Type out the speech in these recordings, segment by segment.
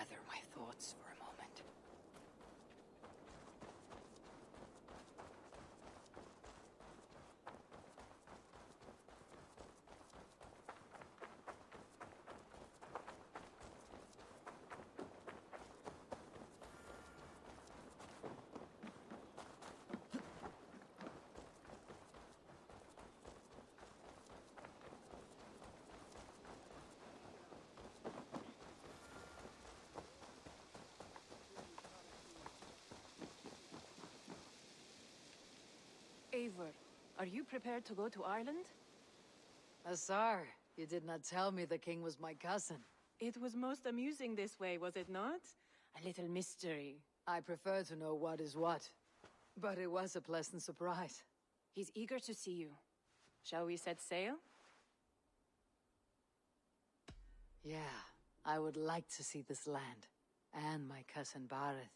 gather my thoughts for a moment. Eivor, are you prepared to go to Ireland? Azar, you did not tell me the king was my cousin. It was most amusing this way, was it not? A little mystery. I prefer to know what is what. But it was a pleasant surprise. He's eager to see you. Shall we set sail? Yeah, I would like to see this land. And my cousin Bareth.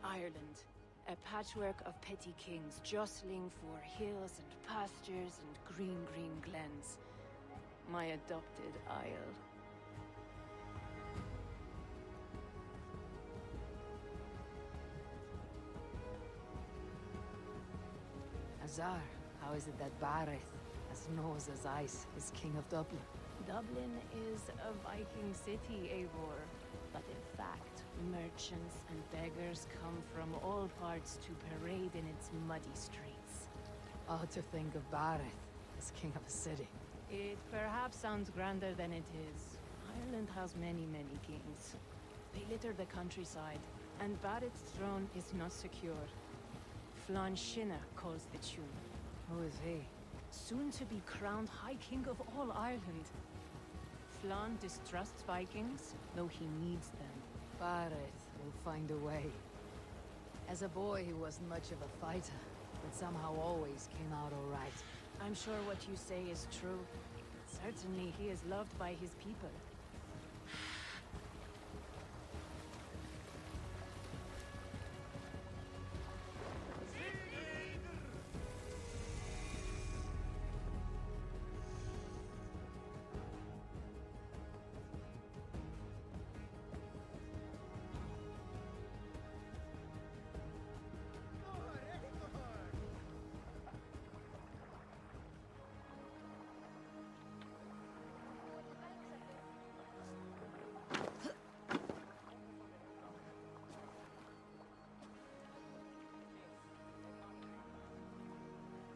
Ireland. A patchwork of petty kings jostling for hills and pastures and green glens. My adopted isle. Azar, how is it that Bareth, as nose as ice, is king of Dublin? Dublin is a Viking city, Eivor. But in fact, merchants and beggars come from all parts to parade in its muddy streets. Odd to think of Bareth as king of a city. It perhaps sounds grander than it is. Ireland has many kings. They litter the countryside, and Bareth's throne is not secure. Flann Sinna calls the tune. Who is he? Soon to be crowned High King of all Ireland. Flann distrusts Vikings, though he needs them. Bareth will find a way. As a boy, he wasn't much of a fighter, but somehow always came out all right. I'm sure what you say is true. Certainly he is loved by his people.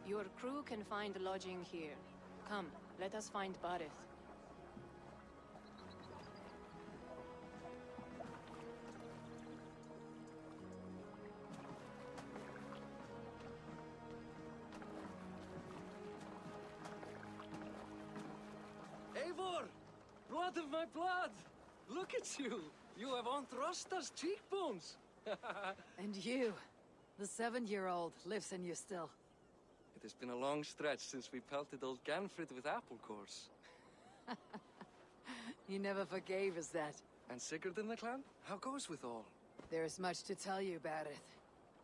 Your crew can find lodging here. Come, let us find Bareth. Eivor! Blood of my blood! Look at you! You have Aunt Rosta's cheekbones! And you, the 7-year-old, lives in you still. It has been a long stretch since we pelted old Ganfrid with apple cores. He never forgave us that. And Sigurd in the clan? How goes with all? There is much to tell you, Bareth.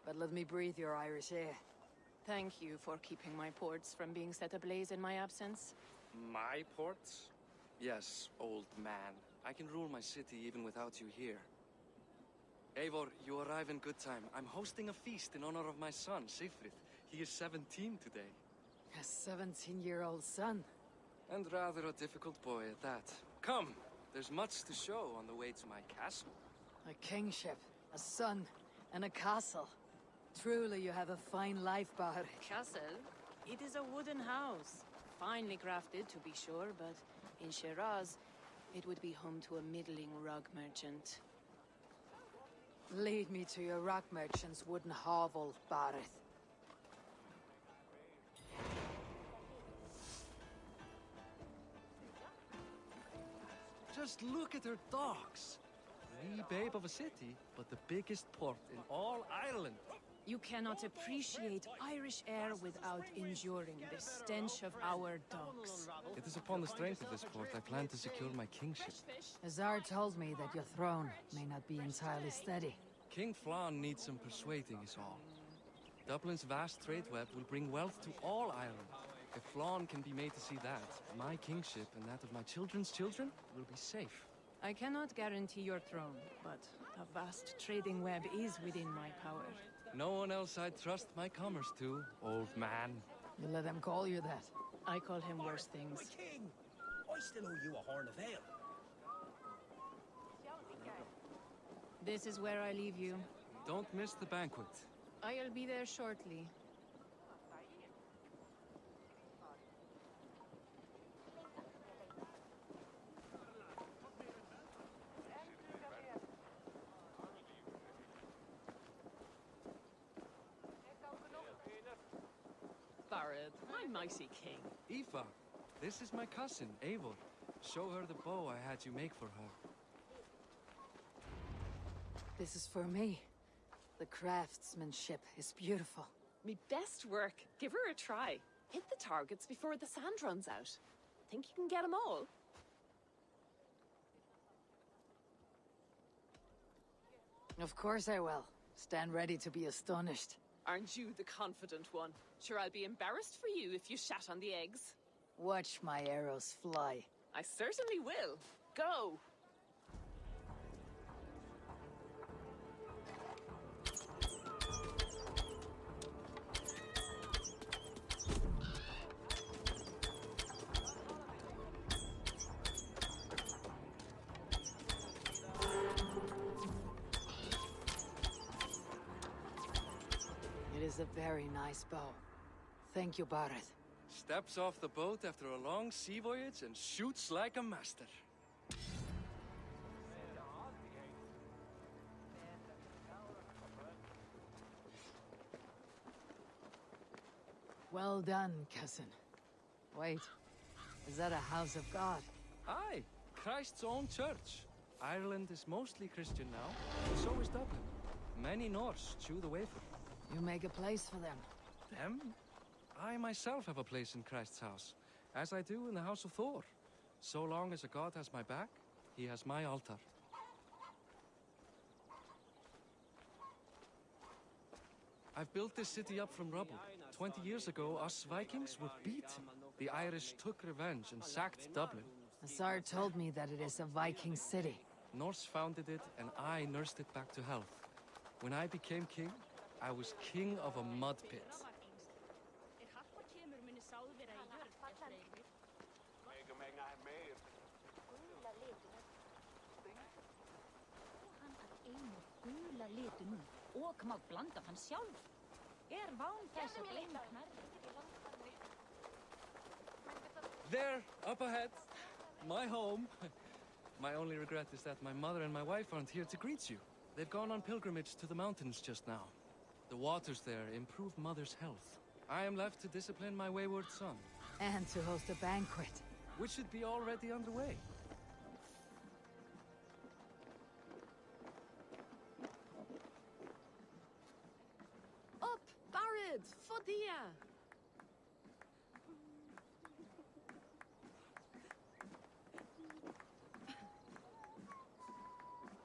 But let me breathe your Irish air. Thank you for keeping my ports from being set ablaze in my absence. My ports? Yes, old man. I can rule my city even without you here. Eivor, you arrive in good time. I'm hosting a feast in honor of my son, Sigfrid. He is 17 today. A 17-year-old son. And rather a difficult boy at that. Come! There's much to show on the way to my castle. A kingship, a son, and a castle. Truly you have a fine life, Bareth. Castle? It is a wooden house. Finely crafted, to be sure, but in Shiraz, It would be home to a middling rug merchant. Lead me to your rock merchant's wooden hovel, Barith. Just look at her docks. Wee babe of a city, but the biggest port in all Ireland. You cannot appreciate Irish air without enduring the stench of our docks. It is upon the strength of this port I plan to secure my kingship. Azar told me that your throne may not be entirely steady. King Flann needs some persuading is all. Dublin's vast trade web will bring wealth to all Ireland. If Flann can be made to see that, my kingship and that of my children's children will be safe. I cannot guarantee your throne, but a vast trading web is within my power. No one else I'd trust my commerce to, old man. You let them call you that. I call him worse things. My king, I still owe you a horn of ale. This is where I leave you. Don't miss the banquet. I'll be there shortly. Barad, my mighty king. Aoife, this is my cousin, Eivor. Show her the bow I had you make for her. This is for me. The craftsmanship is beautiful. Me best work. Give her a try. Hit the targets before the sand runs out. Think you can get them all? Of course I will. Stand ready to be astonished. Aren't you the confident one? Sure, I'll be embarrassed for you if you shat on the eggs. Watch my arrows fly. I certainly will. Go! It is a very nice bow. Thank you, Barith. Steps off the boat after a long sea voyage and shoots like a master. Well done, cousin. Wait, is that a house of God? Aye, Christ's own church. Ireland is mostly Christian now, and so is Dublin. Many Norse chew the wafer. You make a place for them. Them? I myself have a place in Christ's house, as I do in the house of Thor. So long as a god has my back, he has my altar. I've built this city up from rubble. 20 years ago, us Vikings were beaten. The Irish took revenge and sacked Dublin. Azar told me that it is a Viking city. Norse founded it, and I nursed it back to health. When I became king, I was king of a mud pit. There, up ahead. My home. My only regret is that my mother and my wife aren't here to greet you. They've gone on pilgrimage to the mountains just now. The waters there improve mother's health. I am left to discipline my wayward son. And to host a banquet. Which should be already underway. Up, Barad! Fodia!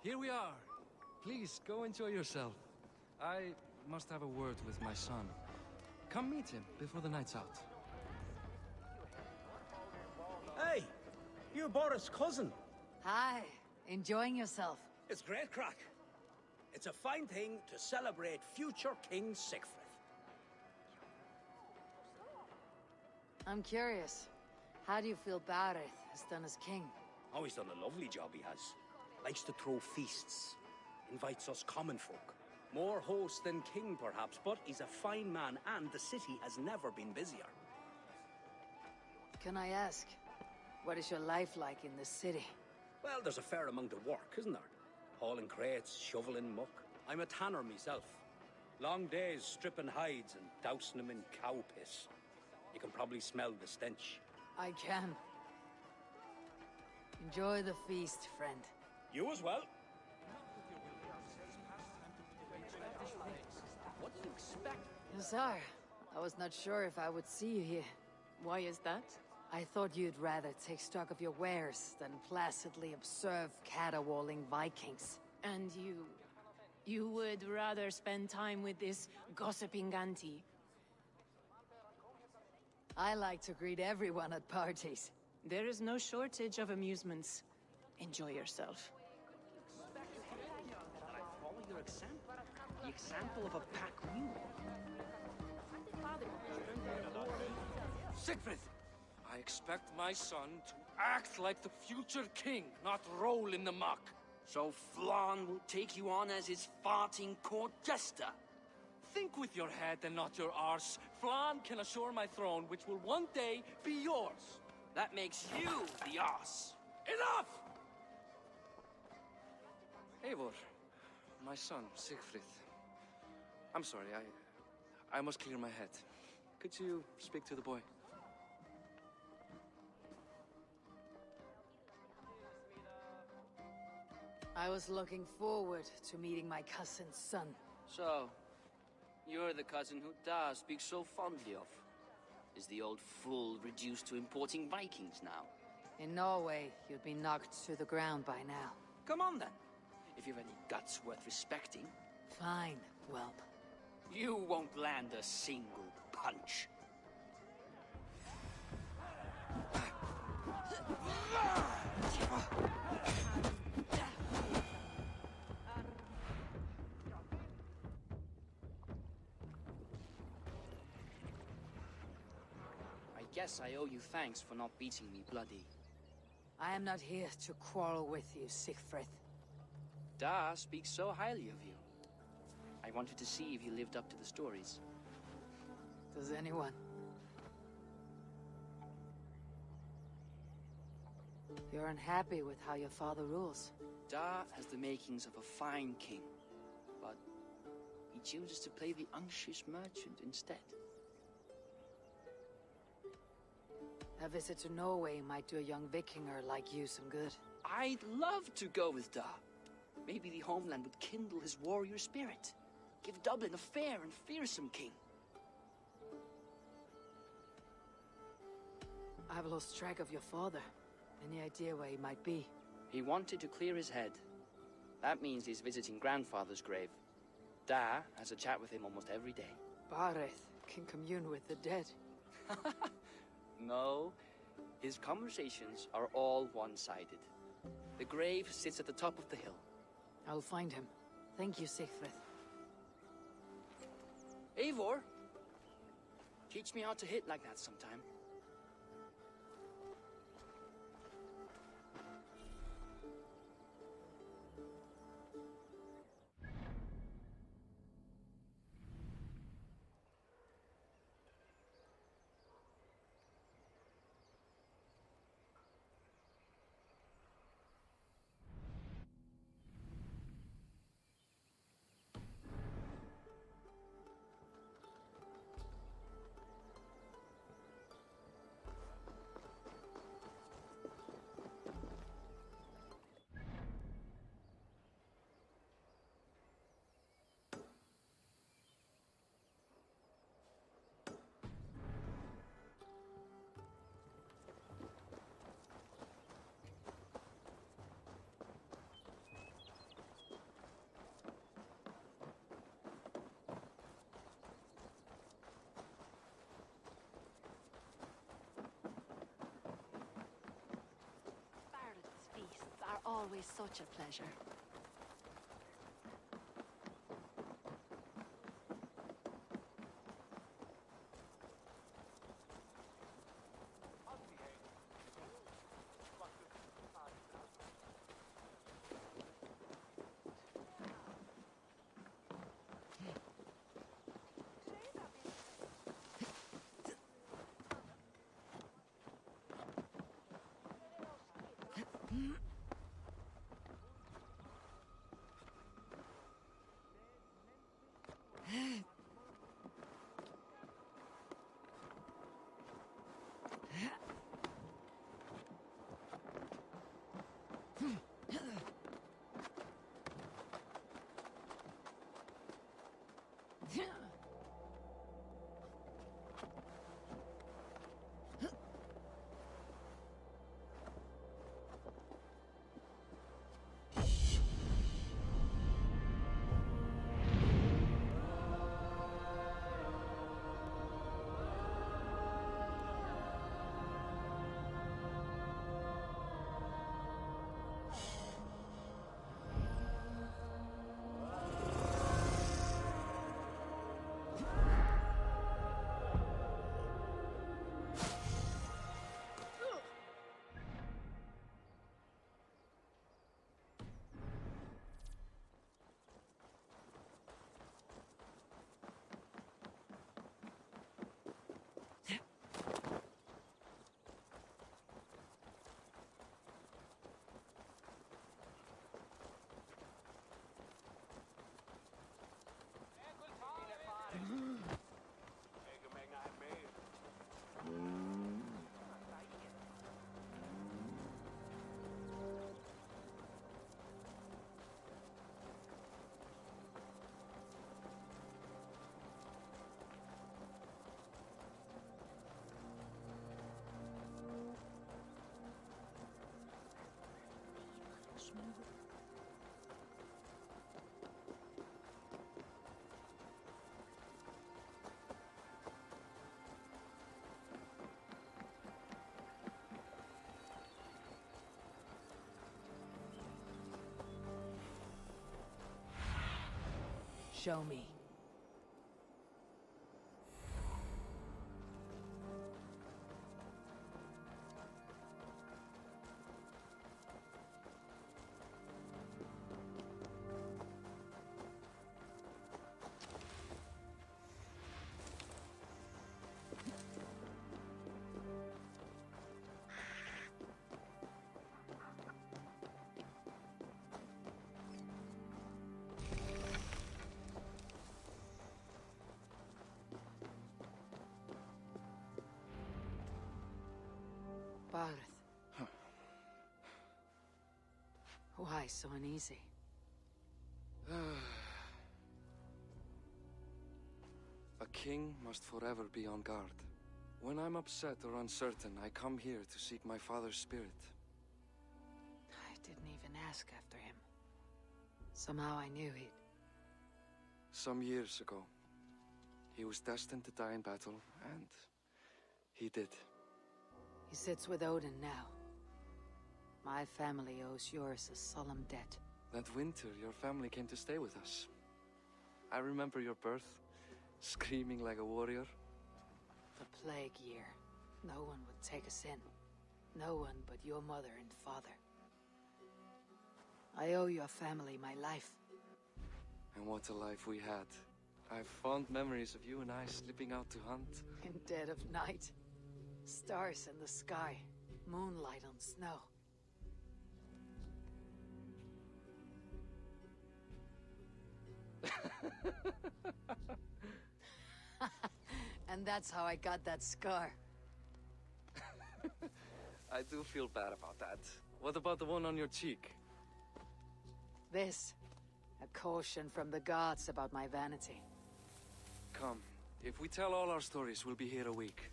Here we are. Please, go enjoy yourself. I must have a word with my son. Come meet him before the night's out. Hey, you're Boris' cousin. Hi, enjoying yourself. It's great crack. It's a fine thing to celebrate future King Sigfrid. I'm curious. How do you feel Barith has done as king? Oh, he's done a lovely job, he has. Likes to throw feasts. Invites us common folk. More host than king, perhaps, but he's a fine man, and the city has never been busier. Can I ask, what is your life like in this city? Well, there's a fair amount of work, isn't there? Hauling crates, shoveling muck. I'm a tanner myself. Long days stripping hides and dousing them in cow piss. You can probably smell the stench. I can. Enjoy the feast, friend. You as well. What do you expect? Hussar, I was not sure if I would see you here. Why is that? I thought you'd rather take stock of your wares than placidly observe caterwauling Vikings. And you would rather spend time with this gossiping auntie? I like to greet everyone at parties. There is no shortage of amusements. Enjoy yourself. Follow your example. The example of a pack mule. Siegfried! I expect my son to act like the future king, not roll in the muck. So Flan will take you on as his farting court jester? Think with your head and not your arse. Flan can assure my throne, which will one day be yours. That makes you the ass. Enough! Eivor, my son, Siegfried. I'm sorry, I must clear my head. Could you speak to the boy? I was looking forward to meeting my cousin's son. So, you're the cousin who Da speaks so fondly of. Is the old fool reduced to importing Vikings now? In Norway, you'd be knocked to the ground by now. Come on then, if you've any guts worth respecting. Fine, whelp. You won't land a single punch. I guess I owe you thanks for not beating me bloody. I am not here to quarrel with you, Siegfried. Da speaks so highly of you. I wanted to see if you lived up to the stories. Does anyone? You're unhappy with how your father rules. Da has the makings of a fine king, but he chooses to play the unctuous merchant instead. A visit to Norway might do a young Vikinger like you some good. I'd love to go with Da. Maybe the homeland would kindle his warrior spirit. Give Dublin a fair and fearsome king. I've lost track of your father. Any idea where he might be? He wanted to clear his head. That means he's visiting grandfather's grave. Da has a chat with him almost every day. Bareth can commune with the dead. No, his conversations are all one-sided. The grave sits at the top of the hill. I'll find him. Thank you, Siegfried. Eivor, teach me how to hit like that sometime. Are always such a pleasure. show me. Barth. Why so uneasy? A king must forever be on guard. When I'm upset or uncertain, I come here to seek my father's spirit. I didn't even ask after him. Somehow I knew he'd... Some years ago, he was destined to die in battle, and he did. He sits with Odin now. My family owes yours a solemn debt. That winter, your family came to stay with us. I remember your birth, screaming like a warrior. The plague year. No one would take us in. No one but your mother and father. I owe your family my life. And what a life we had. I've fond memories of you and I slipping out to hunt. In dead of night. Stars in the sky. Moonlight on snow. And that's how I got that scar. I do feel bad about that. What about the one on your cheek? This. A caution from the gods about my vanity. Come, if we tell all our stories, we'll be here a week.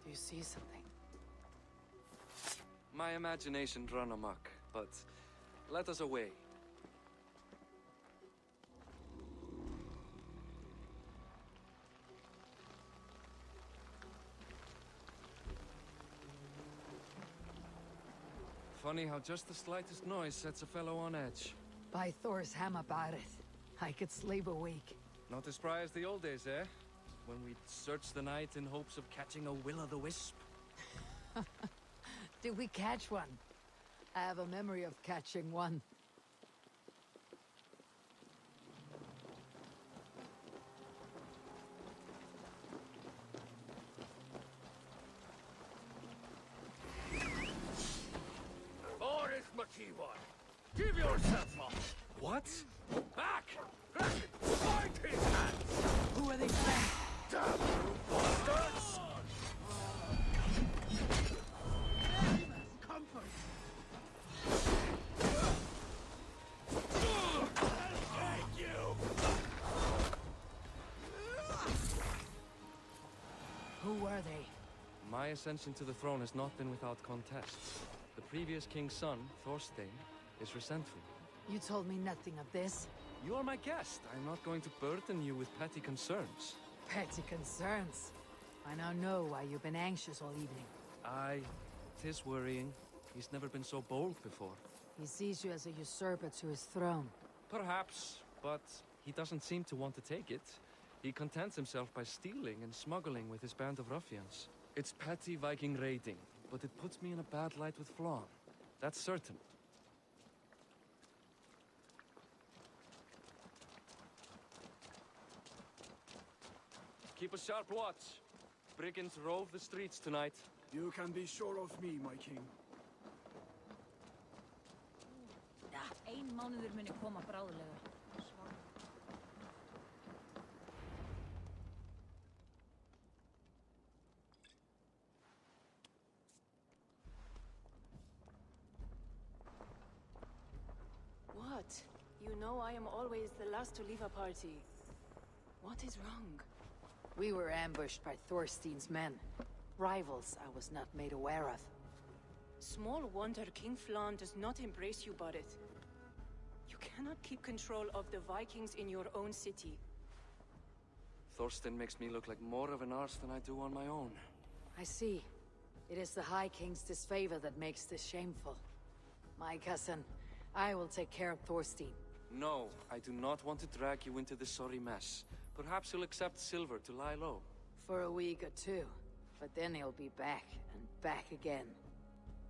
Do you see something? My imagination run amok, but let us away. Funny how just the slightest noise sets a fellow on edge. By Thor's hammer, Barith. I could sleep a week. Not as spry as the old days, eh? When we'd search the night in hopes of catching a will-o'-the-wisp. Did we catch one? I have a memory of catching one. Boris McKeewan, give yourself up! What? Back! Fight his hands! Who are they saying? Damn you bastards! Comfort! Thank you! Who were they? My ascension to the throne has not been without contest. The previous king's son, Thorstein, is resentful. You told me nothing of this. You are my guest. I'm not going to burden you with petty concerns. Petty concerns. I now know why you've been anxious all evening. Aye, 'tis worrying. He's never been so bold before. He sees you as a usurper to his throne. Perhaps, but he doesn't seem to want to take it. He contents himself by stealing and smuggling with his band of ruffians. It's petty Viking raiding, but it puts me in a bad light with Flann. That's certain. Keep a sharp watch. Brigands rove the streets tonight. You can be sure of me, my king. Ja, 1 mánuður muni koma bráðlega. What? You know I am always the last to leave a party. What is wrong? We were ambushed by Thorstein's men. Rivals I was not made aware of. Small wonder King Flann does not embrace you, Barith. You cannot keep control of the Vikings in your own city. Thorstein makes me look like more of an arse than I do on my own. I see. It is the High King's disfavor that makes this shameful. My cousin, I will take care of Thorstein. No, I do not want to drag you into this sorry mess. Perhaps you'll accept silver to lie low. For a week or two. But then he'll be back, and back again.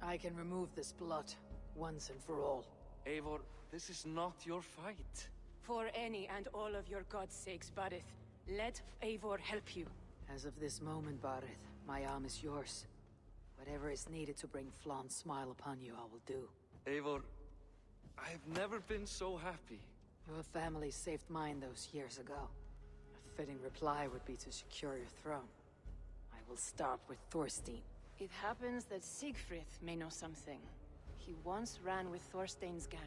I can remove this blot, once and for all. Eivor, this is not your fight. For any and all of your god's sakes, Barith, let Eivor help you. As of this moment, Barith, my arm is yours. Whatever is needed to bring Flaan's smile upon you, I will do. Eivor, I've never been so happy. Your family saved mine those years ago. A fitting reply would be to secure your throne. I will start with Thorstein. It happens that Siegfried may know something. He once ran with Thorstein's gang.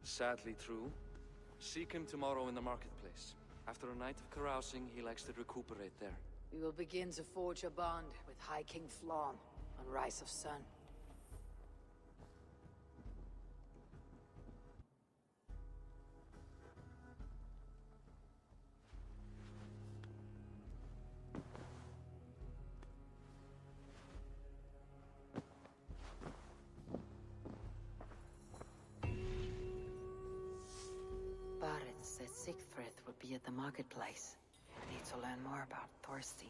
Sadly true. Seek him tomorrow in the marketplace. After a night of carousing, he likes to recuperate there. We will begin to forge a bond with High King Flaan on Rise of Sun. Barith said Siegfried would be at the marketplace. I need to learn more about Thorstein.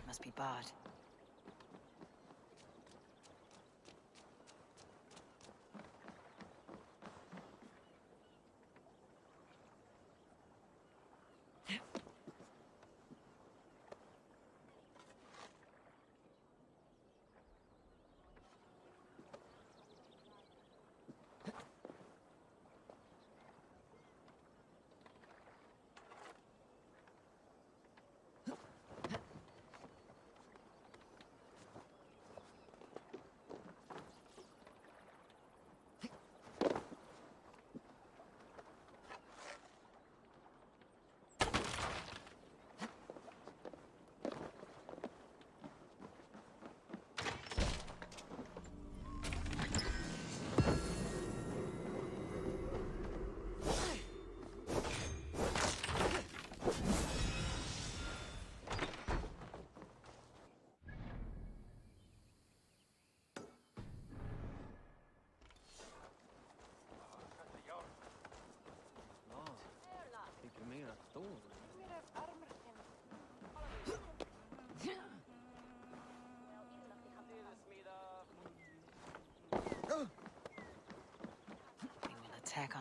Must be barred.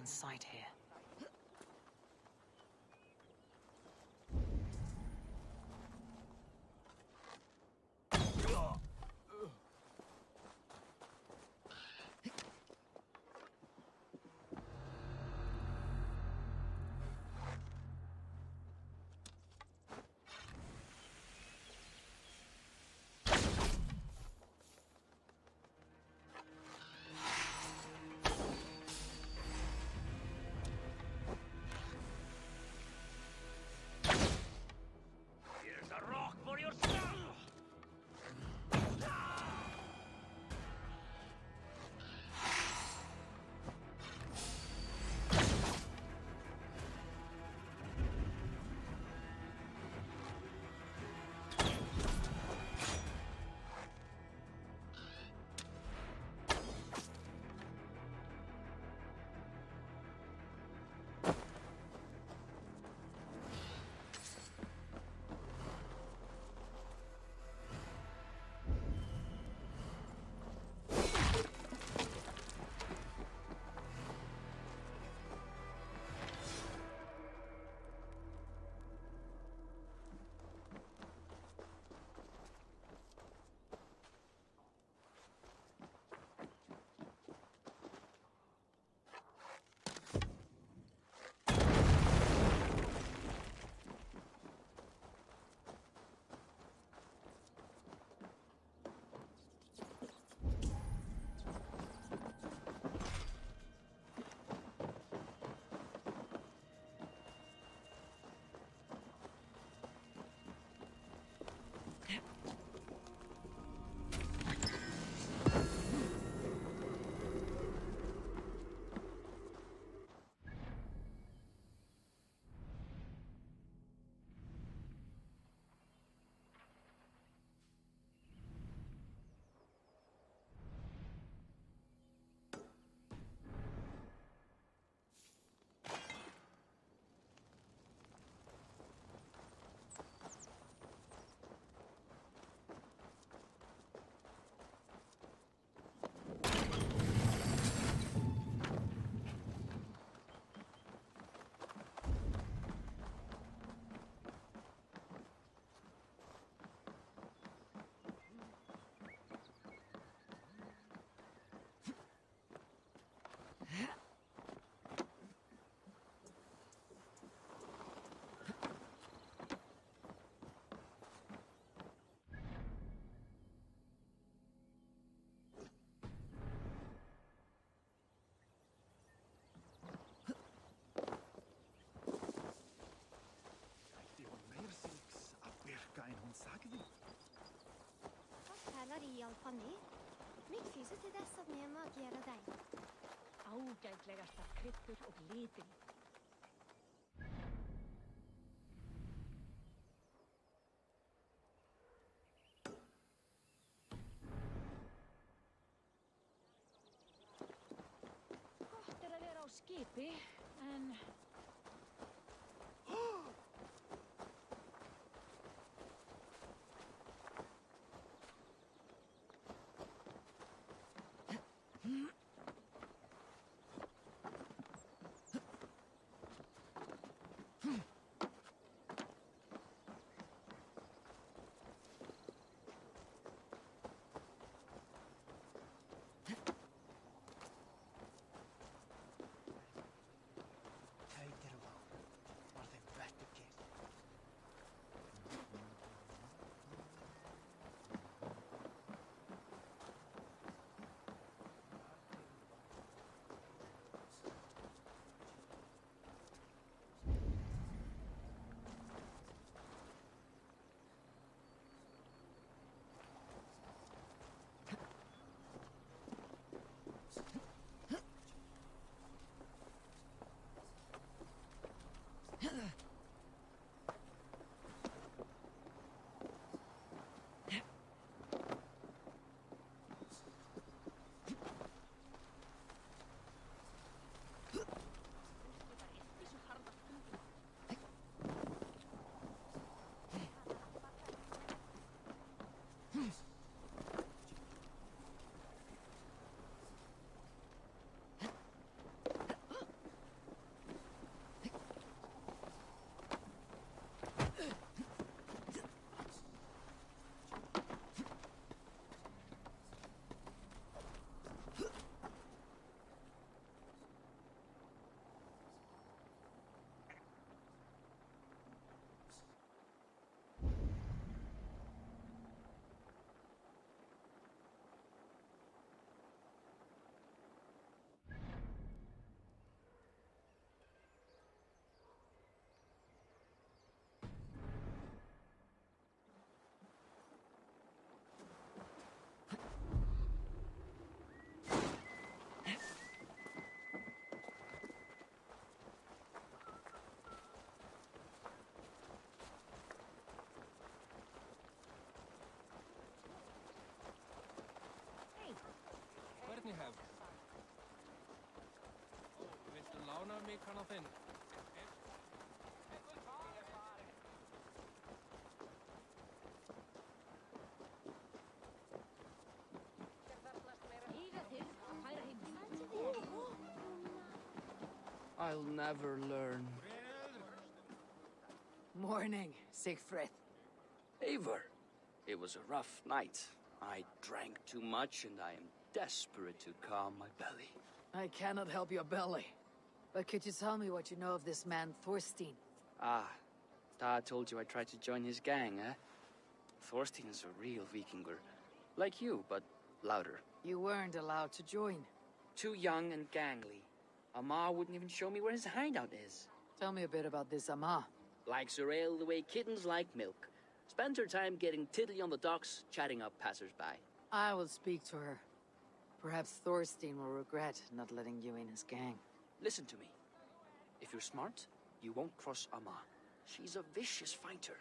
on sight here. Ágætlegastar kryddur og litir. Gott að vera á skipi, en... I'll never learn. Morning, Siegfried. Eivor, it was a rough night. I drank too much and I am desperate to calm my belly. I cannot help your belly. But could you tell me what you know of this man, Thorstein? Ah, Dad told you I tried to join his gang, eh? Thorstein is a real Vikinger. Like you, but louder. You weren't allowed to join. Too young and gangly. Amma wouldn't even show me where his hideout is. Tell me a bit about this Amma. Likes her ale the way kittens like milk. Spends her time getting tiddly on the docks, chatting up passers-by. I will speak to her. Perhaps Thorstein will regret not letting you in his gang. Listen to me. If you're smart, you won't cross Amma. She's a vicious fighter.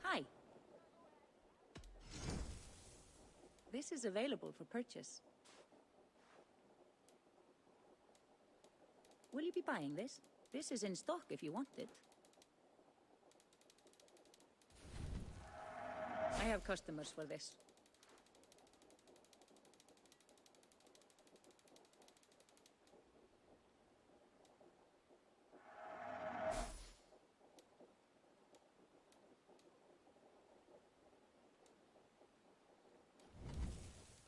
Hi. This is available for purchase. Will you be buying this? This is in stock if you want it. I have customers for this.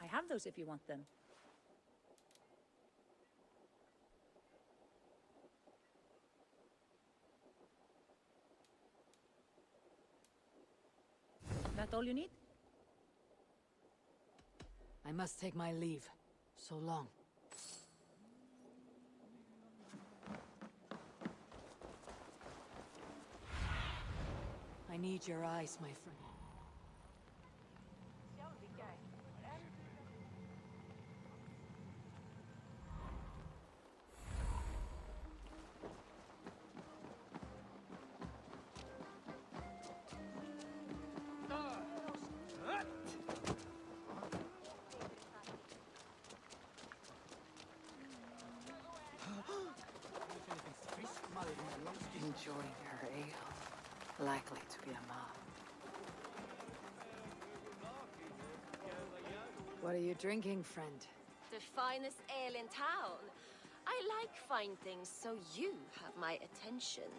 I have those if you want them. That all you need? I must take my leave. So long. I need your eyes, my friend. Enjoying her ale. Likely to be a mob. What are you drinking, friend? The finest ale in town. I like fine things, so you have my attention.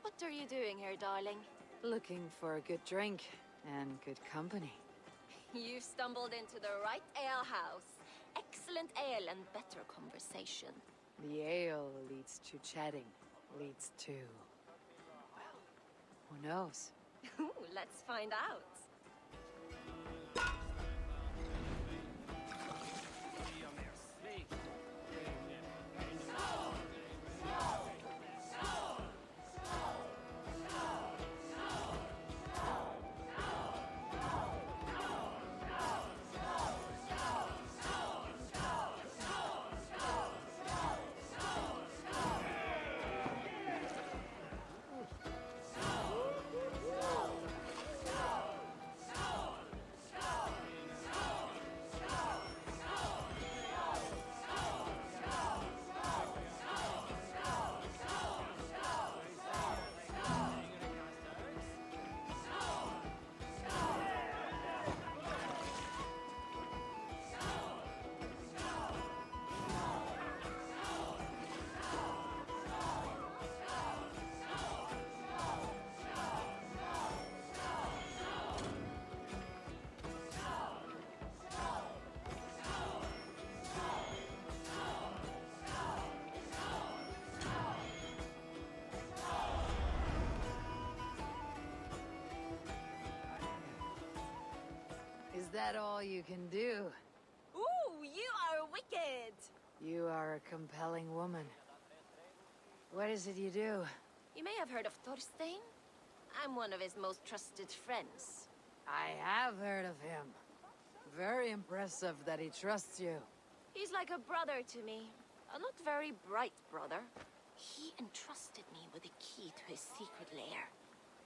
What are you doing here, darling? Looking for a good drink and good company. You've stumbled into the right ale house. Excellent ale and better conversation. The ale leads to chatting. Leads to... well, who knows? Ooh, let's find out. Is that all you can do? Ooh, you are wicked! You are a compelling woman. What is it you do? You may have heard of Thorstein. I'm one of his most trusted friends. I have heard of him. Very impressive that he trusts you. He's like a brother to me. A not very bright brother. He entrusted me with the key to his secret lair.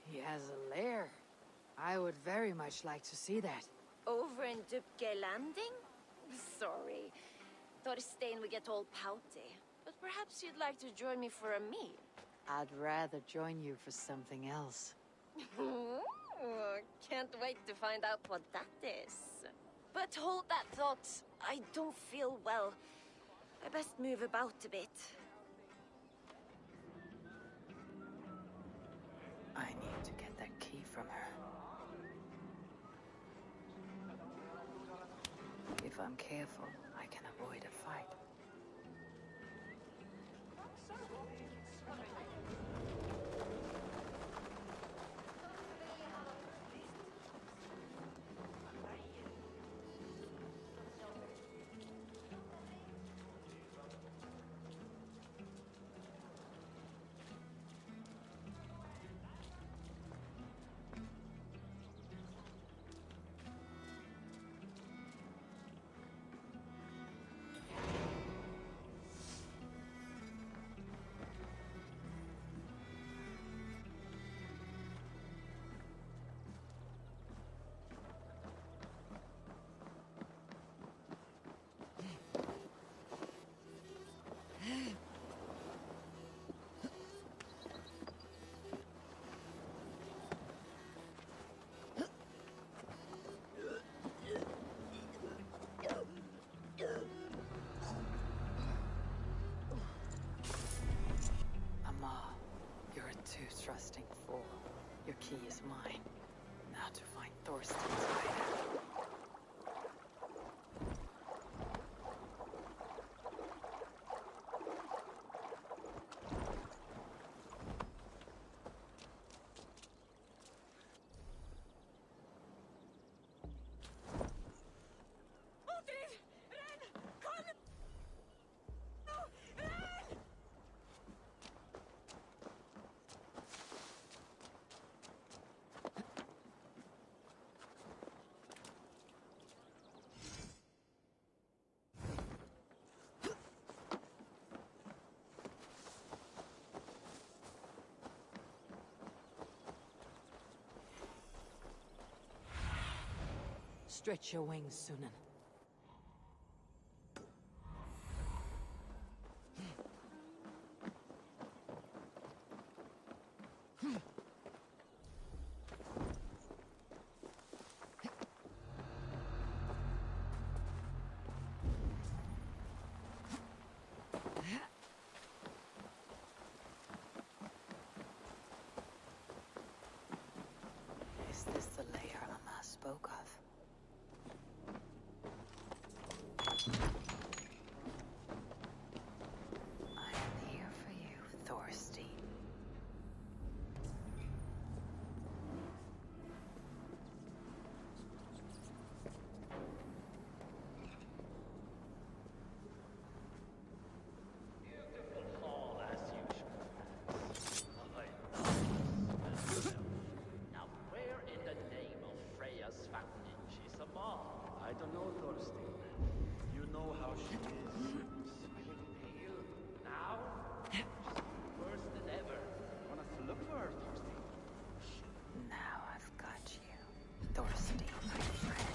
He has a lair. I would very much like to see that. Over in Dubke Landing? Sorry. Thorstein would get all pouty. But perhaps you'd like to join me for a meal. I'd rather join you for something else. Can't wait to find out what that is. But hold that thought. I don't feel well. I best move about a bit. I need to get that key from her. If I'm careful, I can avoid a fight. Trusting fool. Your key is mine. Now to find Thorstein's hideout. Stretch your wings, Sunan. Is this the lair Amma spoke of? I am here for you, Thorstein. Now, where in the name of Freya's fountain is Amma? I don't know, Thorstein. You know how she is. Smiling pale. Now, she's worse than ever. Want us to look for her, Thorstein? Now I've got you, Thorstein, my friend.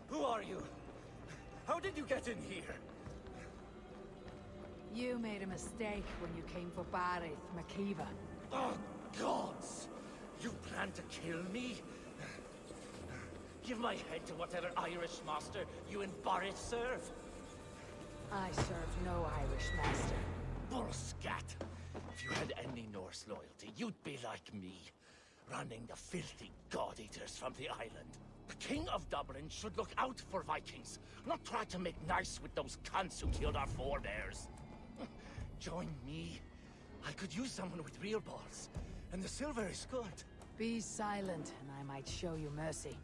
Who are you? How did you get in here? You made a mistake when you came for Barith, Makiva. Oh, gods! You plan to kill me? Give my head to whatever Irish master you and Boris serve. I serve no Irish master. Bullscat! If you had any Norse loyalty, you'd be like me, running the filthy god-eaters from the island. The King of Dublin should look out for Vikings, not try to make nice with those cunts who killed our forebears. Join me. I could use someone with real balls, and the silver is good. Be silent, and I might show you mercy.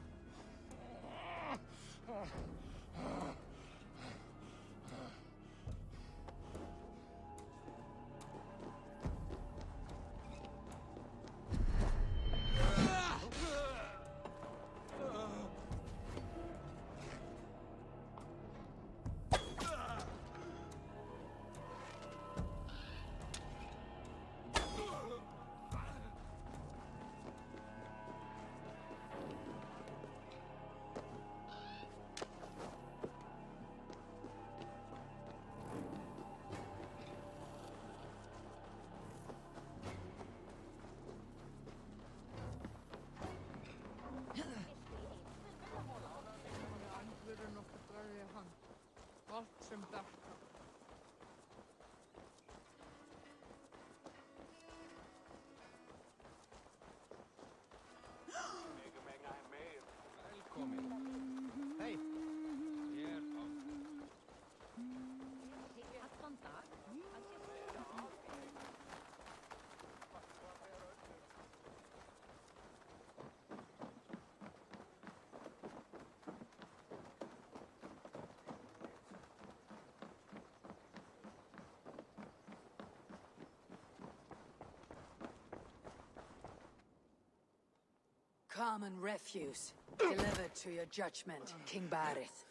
Common refuse. Delivered to your judgment, King Barith.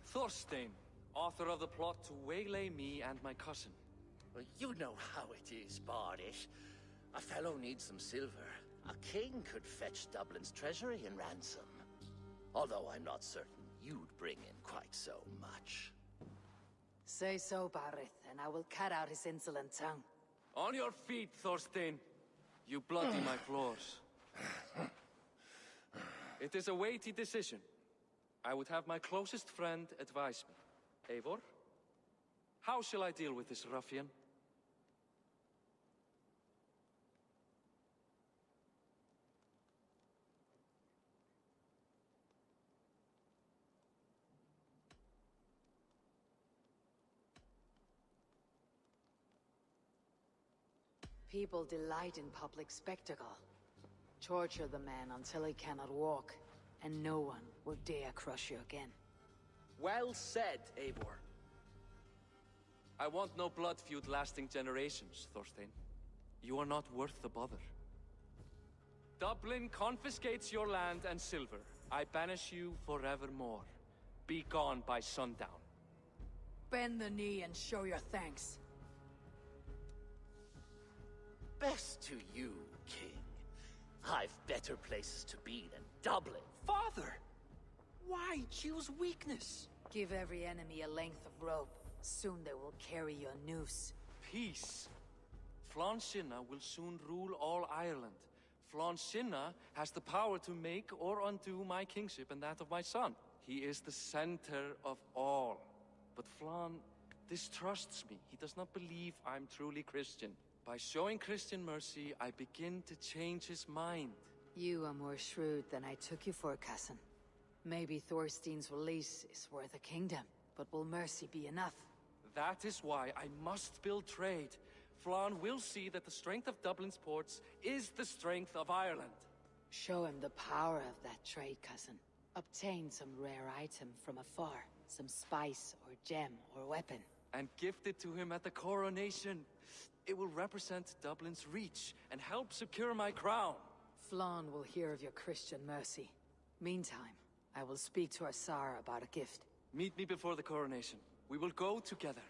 Thorstein, author of the plot to waylay me and my cousin. Well, you know how it is, Bardish. A fellow needs some silver. A king could fetch Dublin's treasury in ransom. Although I'm not certain you'd bring in quite so much. Say so, Barith, and I will cut out his insolent tongue. On your feet, Thorstein. You bloody my floors. It is a weighty decision. I would have my closest friend advise me. Eivor, how shall I deal with this ruffian? People delight in public spectacle. Torture the man until he cannot walk, and no one will dare crush you again. Well said, Eivor. I want no blood feud lasting generations, Thorstein. You are not worth the bother. Dublin confiscates your land and silver. I banish you forevermore. Be gone by sundown. Bend the knee and show your thanks. Best to you, King. I've better places to be than Dublin. Father! Why choose weakness? Give every enemy a length of rope. Soon they will carry your noose. Peace. Flann Sinna will soon rule all Ireland. Flann Sinna has the power to make or undo my kingship and that of my son. He is the center of all. But Flann distrusts me. He does not believe I'm truly Christian. By showing Christian mercy, I begin to change his mind. You are more shrewd than I took you for, cousin. Maybe Thorstein's release is worth a kingdom, but will mercy be enough? That is why I must build trade. Flann will see that the strength of Dublin's ports is the strength of Ireland. Show him the power of that trade, cousin. Obtain some rare item from afar. Some spice or gem or weapon. And gift it to him at the coronation. It will represent Dublin's reach and help secure my crown. Flann will hear of your Christian mercy. Meantime, I will speak to Asara about a gift. Meet me before the coronation. We will go together.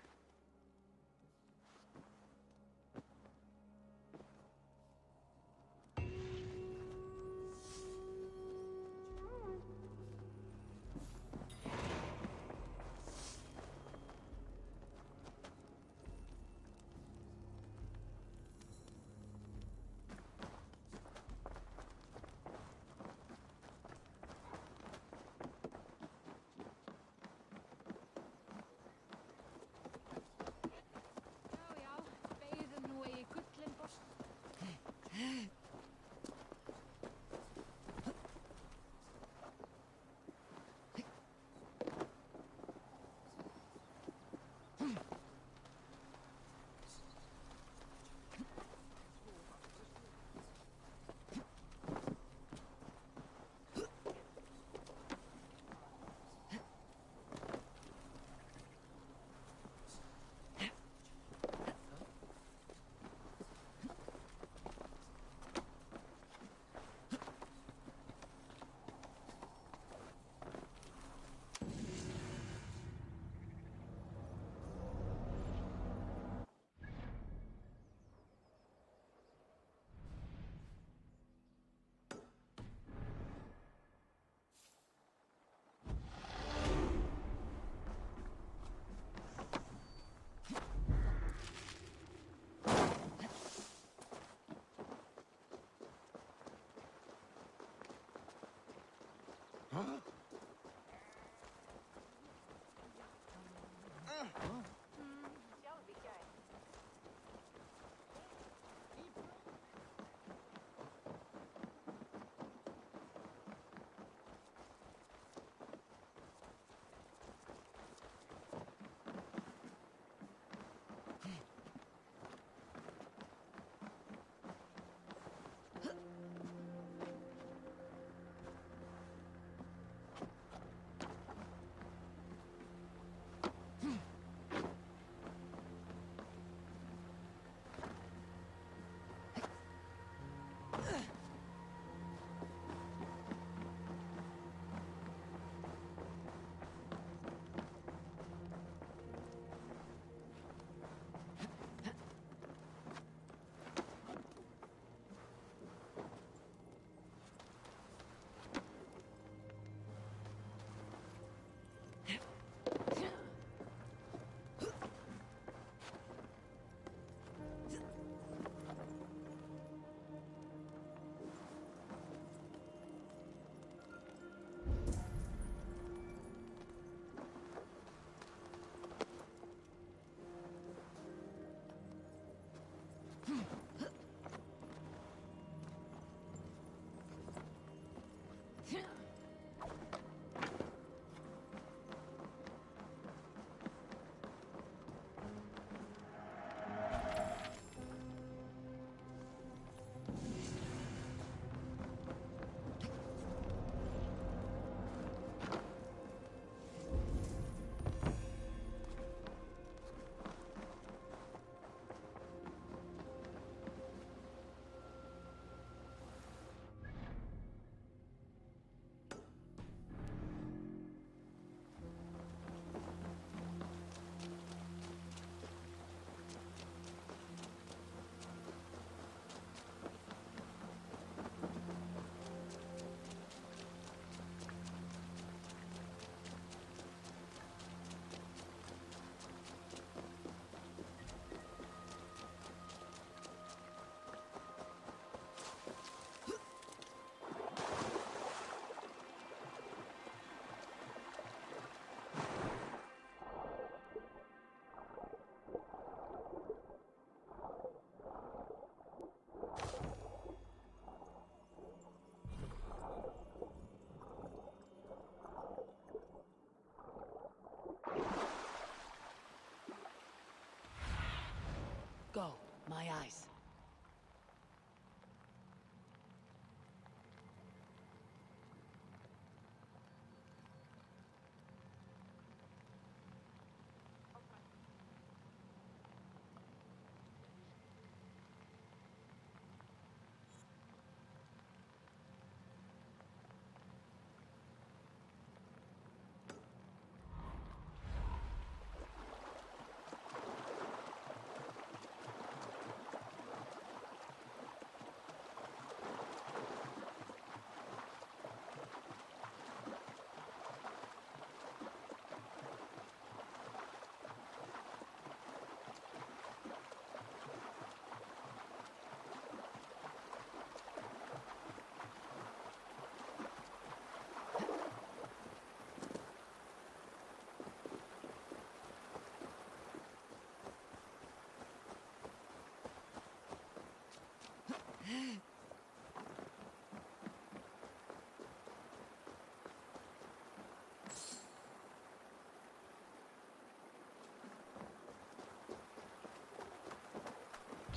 My eyes.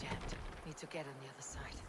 Jammed. Need to get on the other side.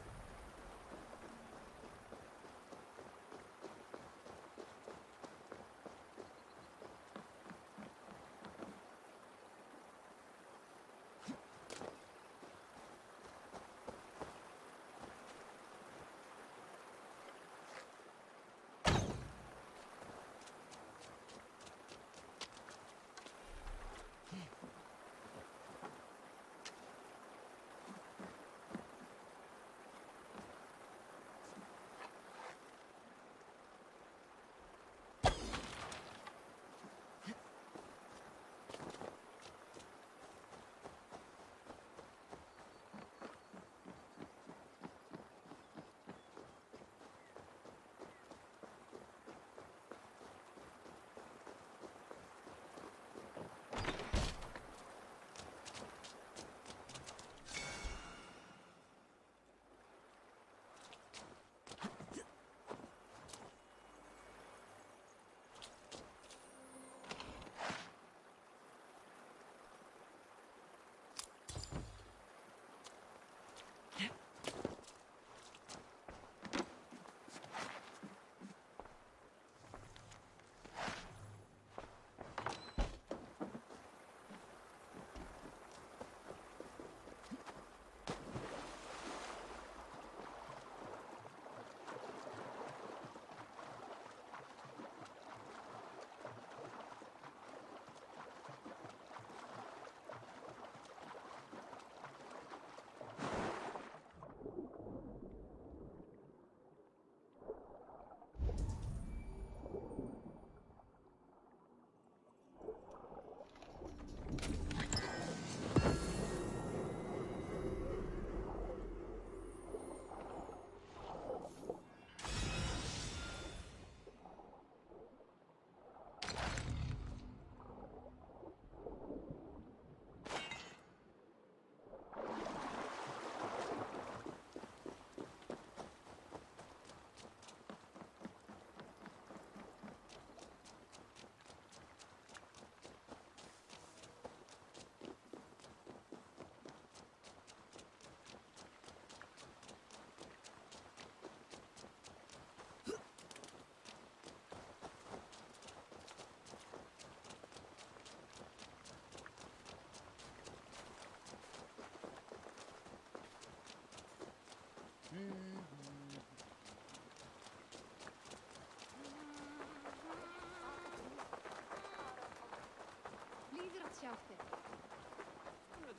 Líður að sjá þig.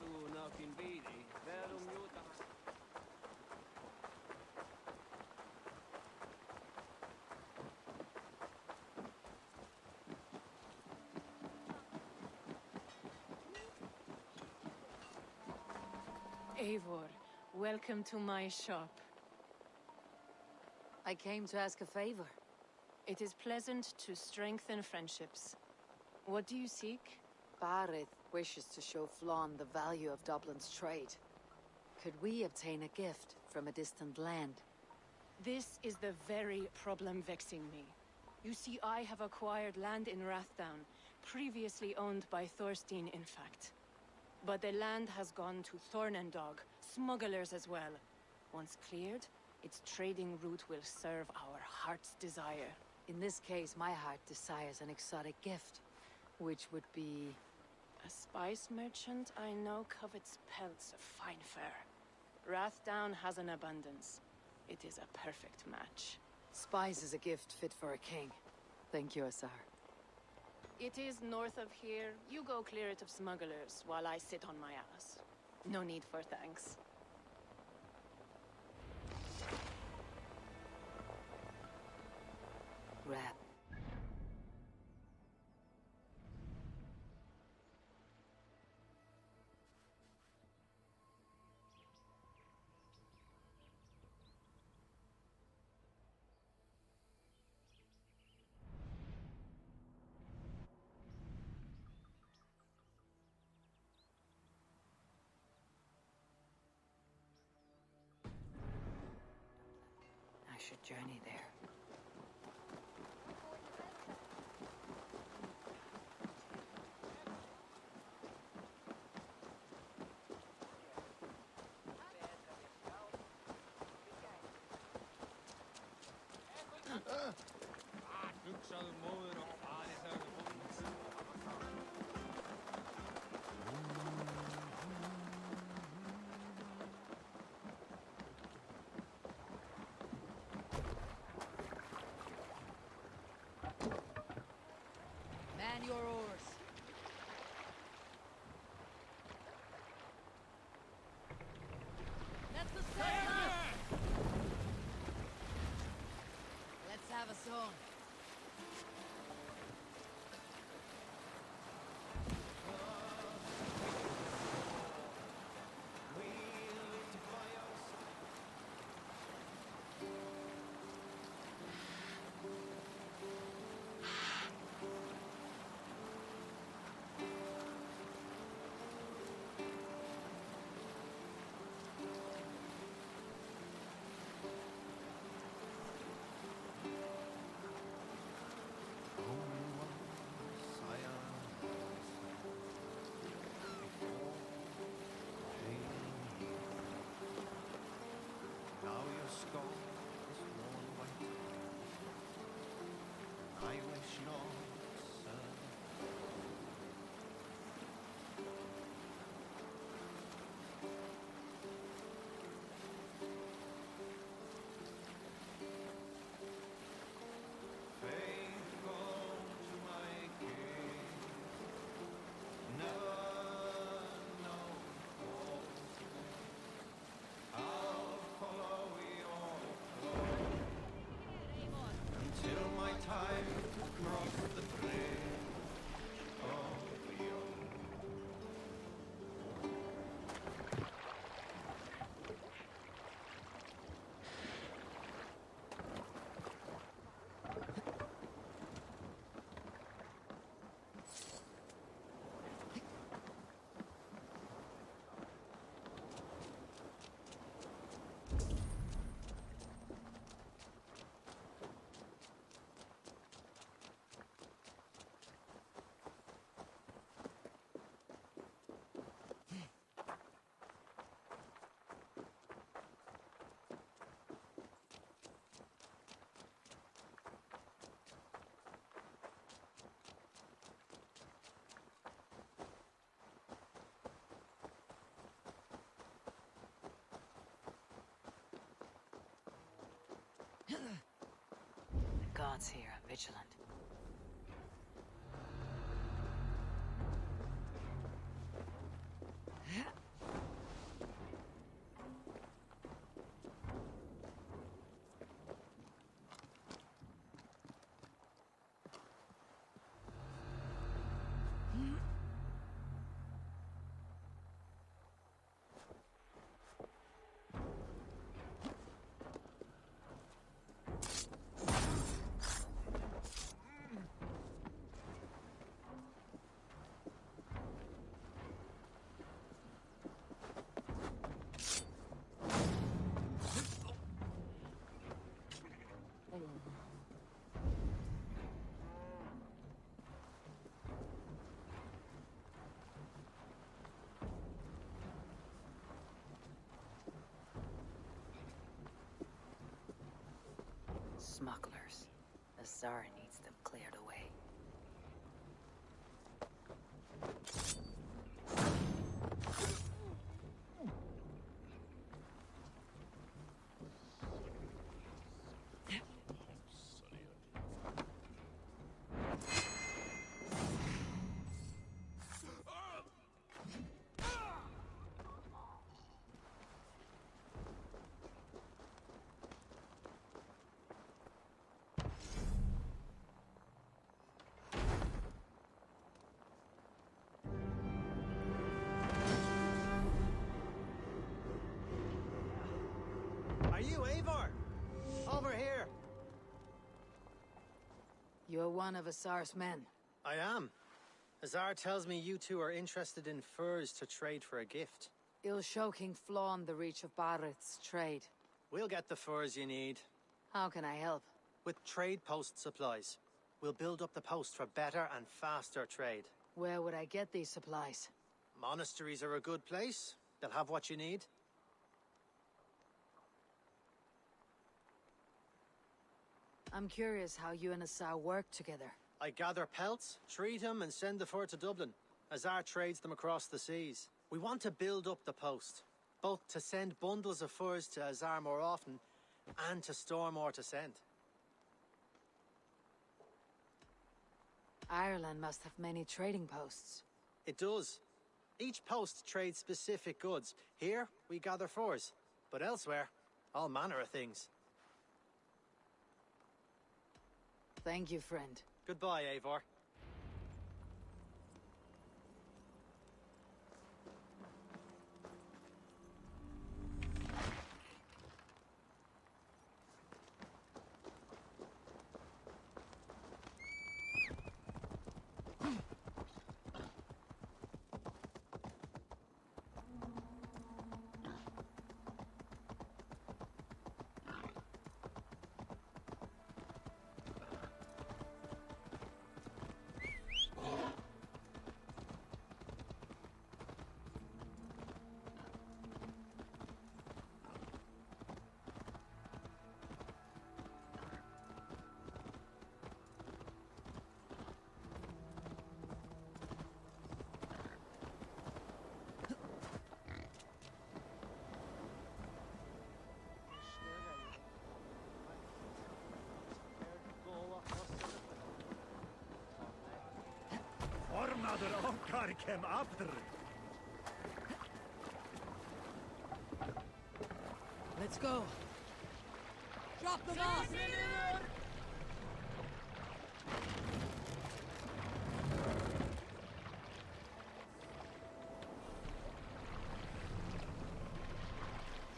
Þú nákinn víði, verum mjúta. Eivor, welcome to my shop. I came to ask a favor. It is pleasant to strengthen friendships. What do you seek? Barith wishes to show Flann the value of Dublin's trade. Could we obtain a gift from a distant land? This is the very problem vexing me. You see, I have acquired land in Rathdown, previously owned by Thorstein, in fact. But the land has gone to Thorn and Dog, smugglers as well. Once cleared, its trading route will serve our heart's desire. In this case, my heart desires an exotic gift, which would be... A spice merchant I know covets pelts of fine fur. Rathdown has an abundance. It is a perfect match. Spice is a gift fit for a king. Thank you, Asar. It is north of here. You go clear it of smugglers, while I sit on my ass. No need for thanks. Rat. I should journey there. Man your oars. Let's go set up. Let's have a song. The gods here are vigilant. smugglers. The Tsar needs them cleared away. Are you Eivor? Over here. You're one of Asar's men. I am. Azar tells me you two are interested in furs to trade for a gift. It'll show King Flawn the reach of Barrett's trade. We'll get the furs you need. How can I help? With trade post supplies. We'll build up the post for better and faster trade. Where would I get these supplies? Monasteries are a good place. They'll have what you need. I'm curious how you and Asar work together. I gather pelts, treat them, and send the fur to Dublin. Azar trades them across the seas. We want to build up the post, both to send bundles of furs to Azar more often, and to store more to send. Ireland must have many trading posts. It does. Each post trades specific goods. Here, we gather furs, but elsewhere, all manner of things. Thank you, friend. Goodbye, Eivor. Let's go. Drop them off!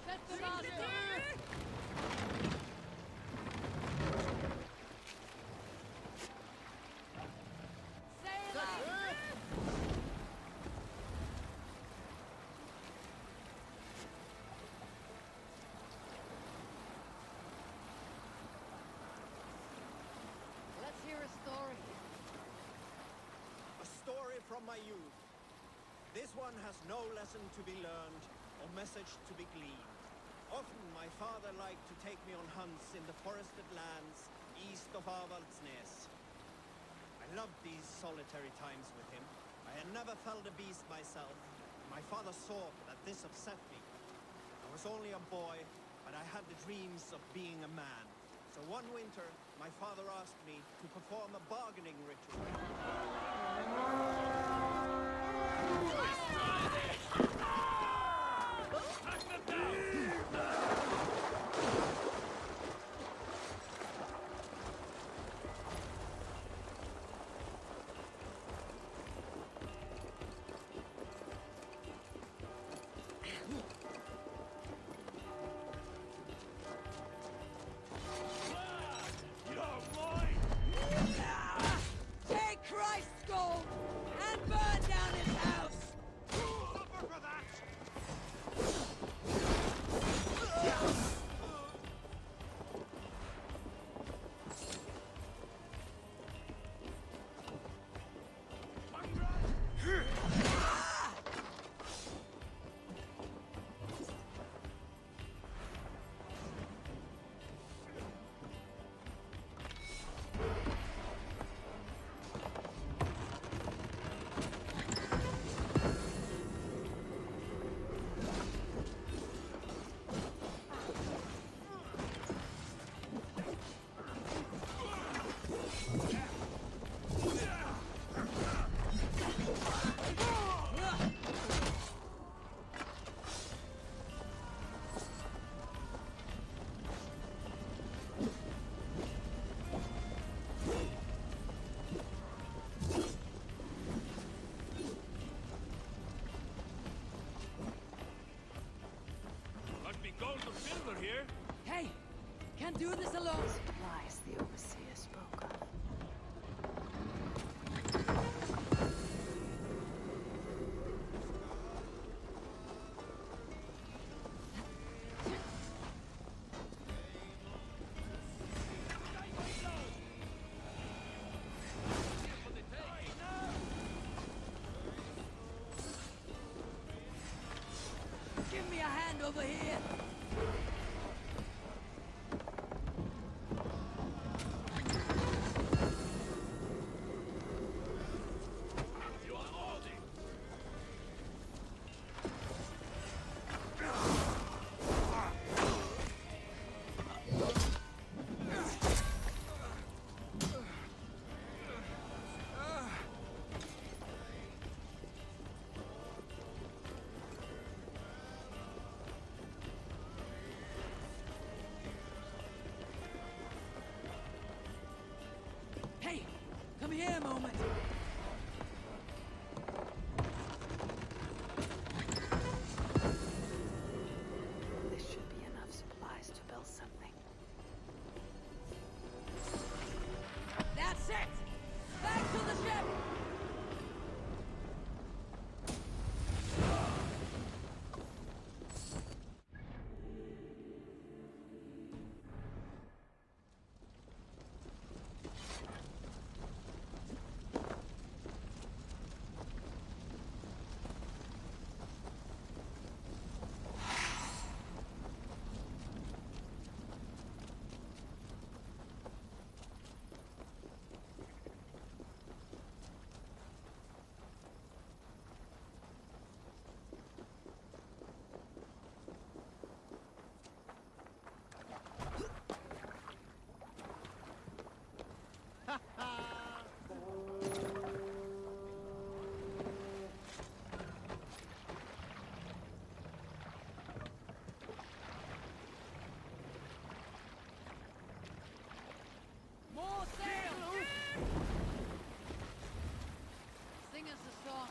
Set them out! From my youth. This one has no lesson to be learned or message to be gleaned. Often my father liked to take me on hunts in the forested lands east of Avaldsnes. I loved these solitary times with him. I had never felled a beast myself, and my father saw that this upset me. I was only a boy, but I had the dreams of being a man. So one winter, my father asked me to perform a bargaining ritual. Take Christ! here? Hey! Can't do this alone! Supplies the Overseer spoke of. Give me a hand over here! Hey! Come here a moment! This should be enough supplies to build something. That's it! Back to the ship! More sail! Sing us a song.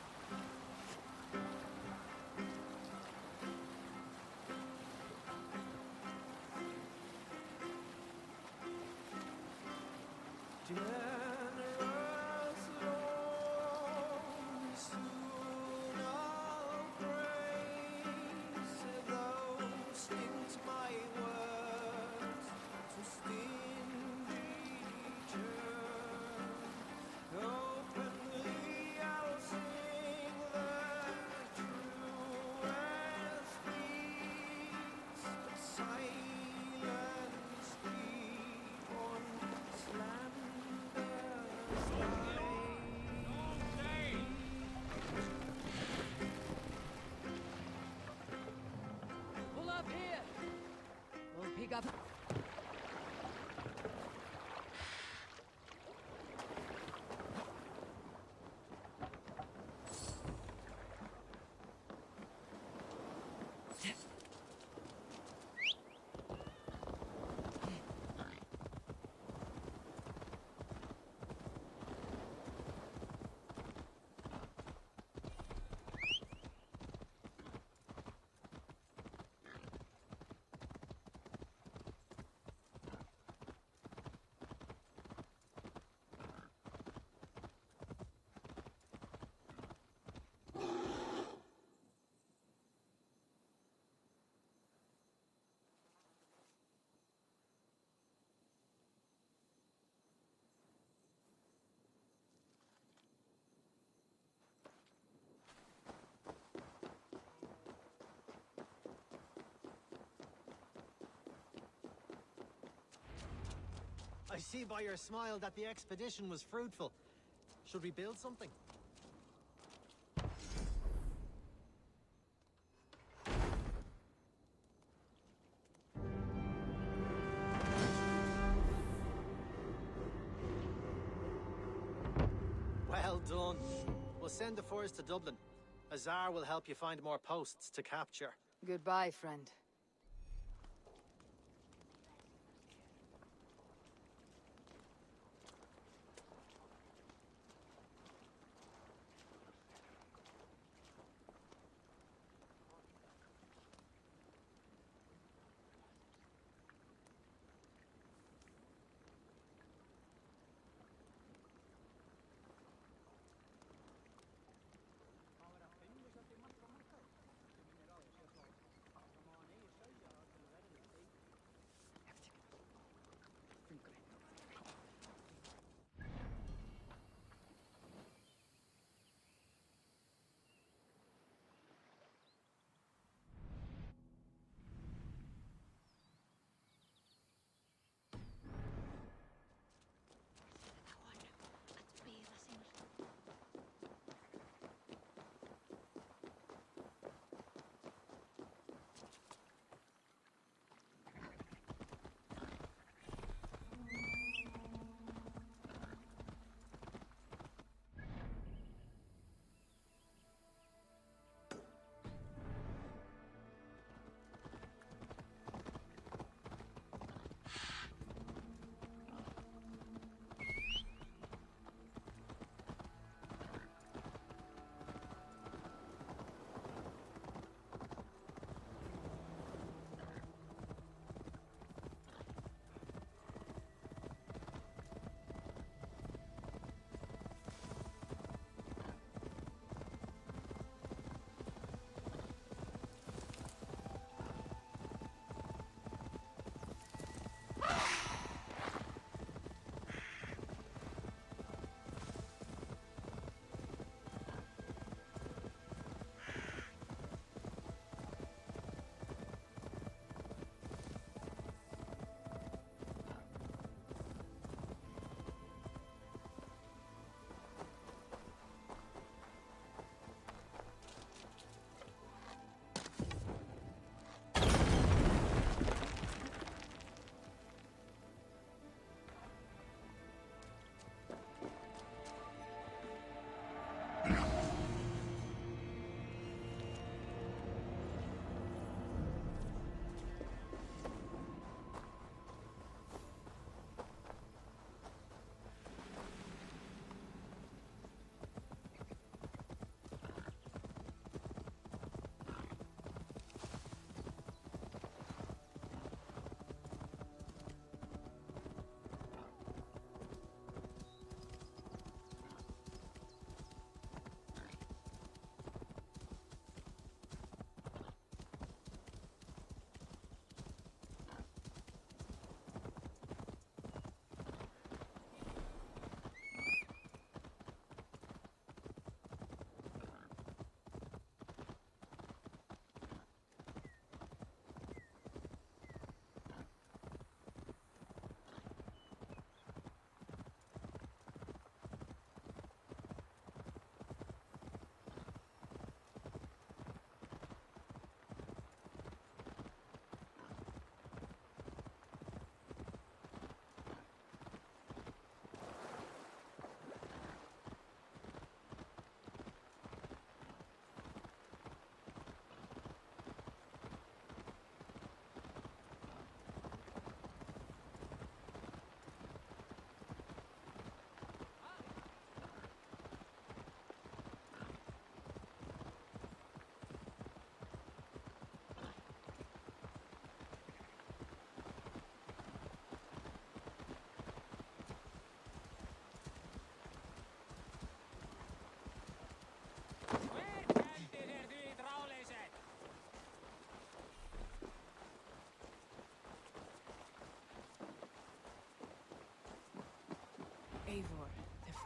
Generous Lord, soon I'll praise those things my words to stingy turn. Openly I'll sing the truest peace, but silence keep on slanderous Pull up here! We'll pick up... I see by your smile that the expedition was fruitful. Should we build something? Well done. We'll send the force to Dublin. Azar will help you find more posts to capture. Goodbye, friend.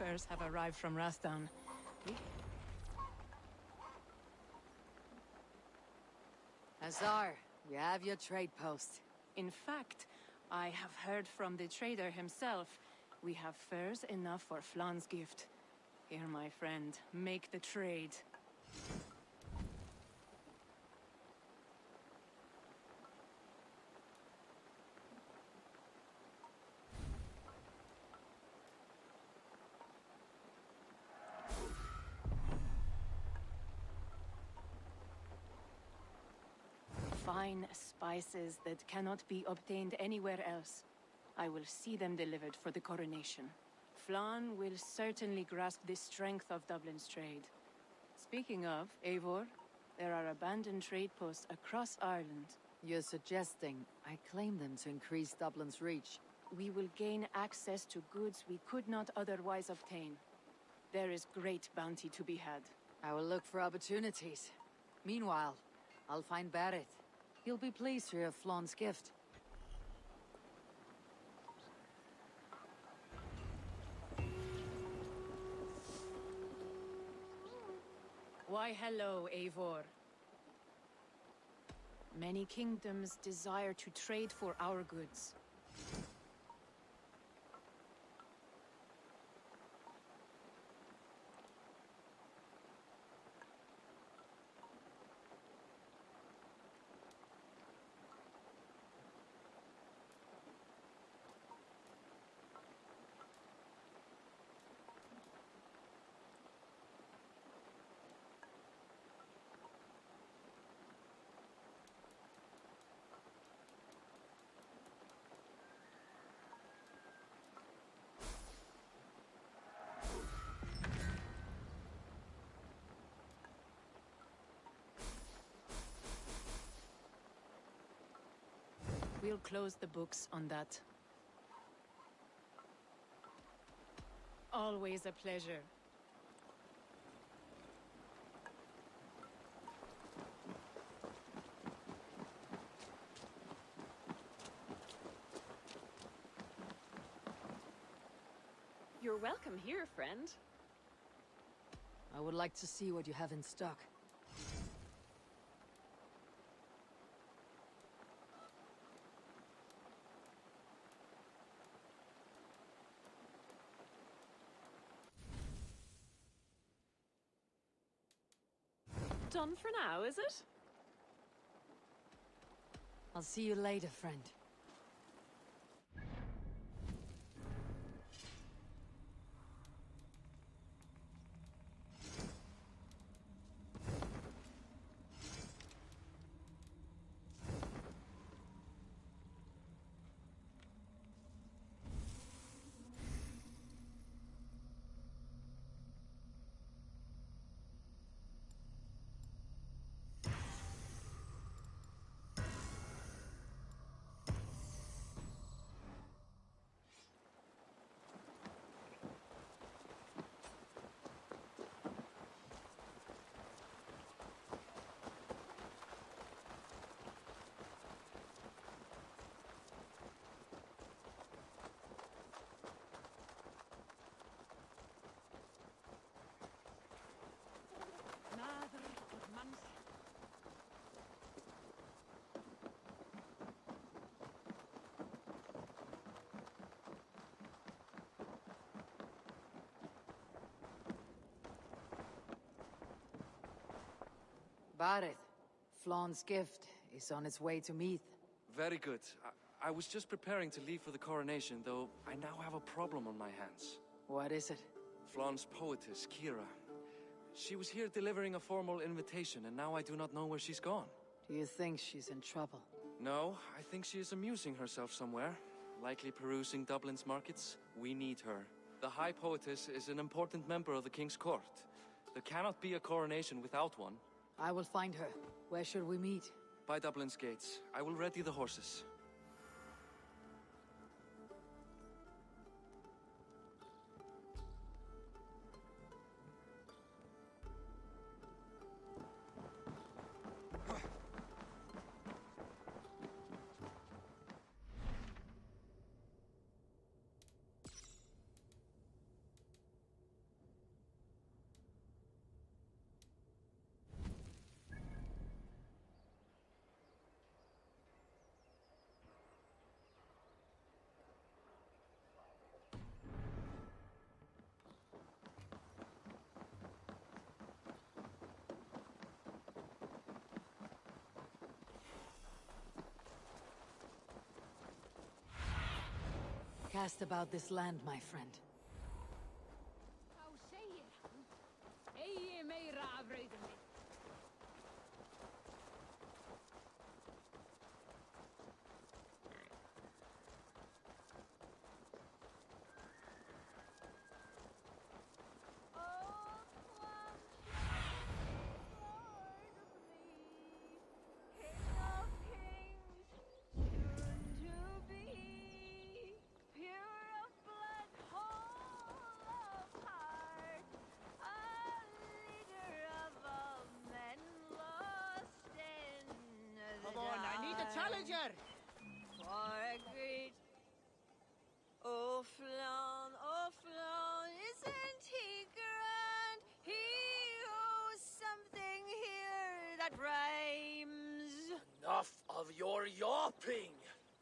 furs have arrived from Rastan. Azar, you have your trade post. In fact, I have heard from the trader himself. We have furs enough for Flan's gift. Here, my friend, make the trade. Fine spices that cannot be obtained anywhere else. I will see them delivered for the coronation. Flan will certainly grasp the strength of Dublin's trade. Speaking of, Eivor, there are abandoned trade posts across Ireland. You're suggesting I claim them to increase Dublin's reach? We will gain access to goods we could not otherwise obtain. There is great bounty to be had. I will look for opportunities. Meanwhile, I'll find Barrett. He'll be pleased to hear Flan's gift. Why, hello, Eivor. Many kingdoms desire to trade for our goods. We'll close the books on that. Always a pleasure. You're welcome here, friend. I would like to see what you have in stock. Done for now, is it? I'll see you later, friend. Barrett, Flan's gift is on its way to Meath. Very good. I was just preparing to leave for the coronation, though I now have a problem on my hands. What is it? Flan's poetess, Kira. She was here delivering a formal invitation, and now I do not know where she's gone. Do you think she's in trouble? No, I think she is amusing herself somewhere. Likely perusing Dublin's markets. We need her. The High Poetess is an important member of the King's Court. There cannot be a coronation without one. I will find her. Where should we meet? By Dublin's gates. I will ready the horses. Cast about this land, my friend. Come on, I need a challenger! For a great... Oh, Flan, isn't he grand? He owes something here that rhymes. Enough of your yawping!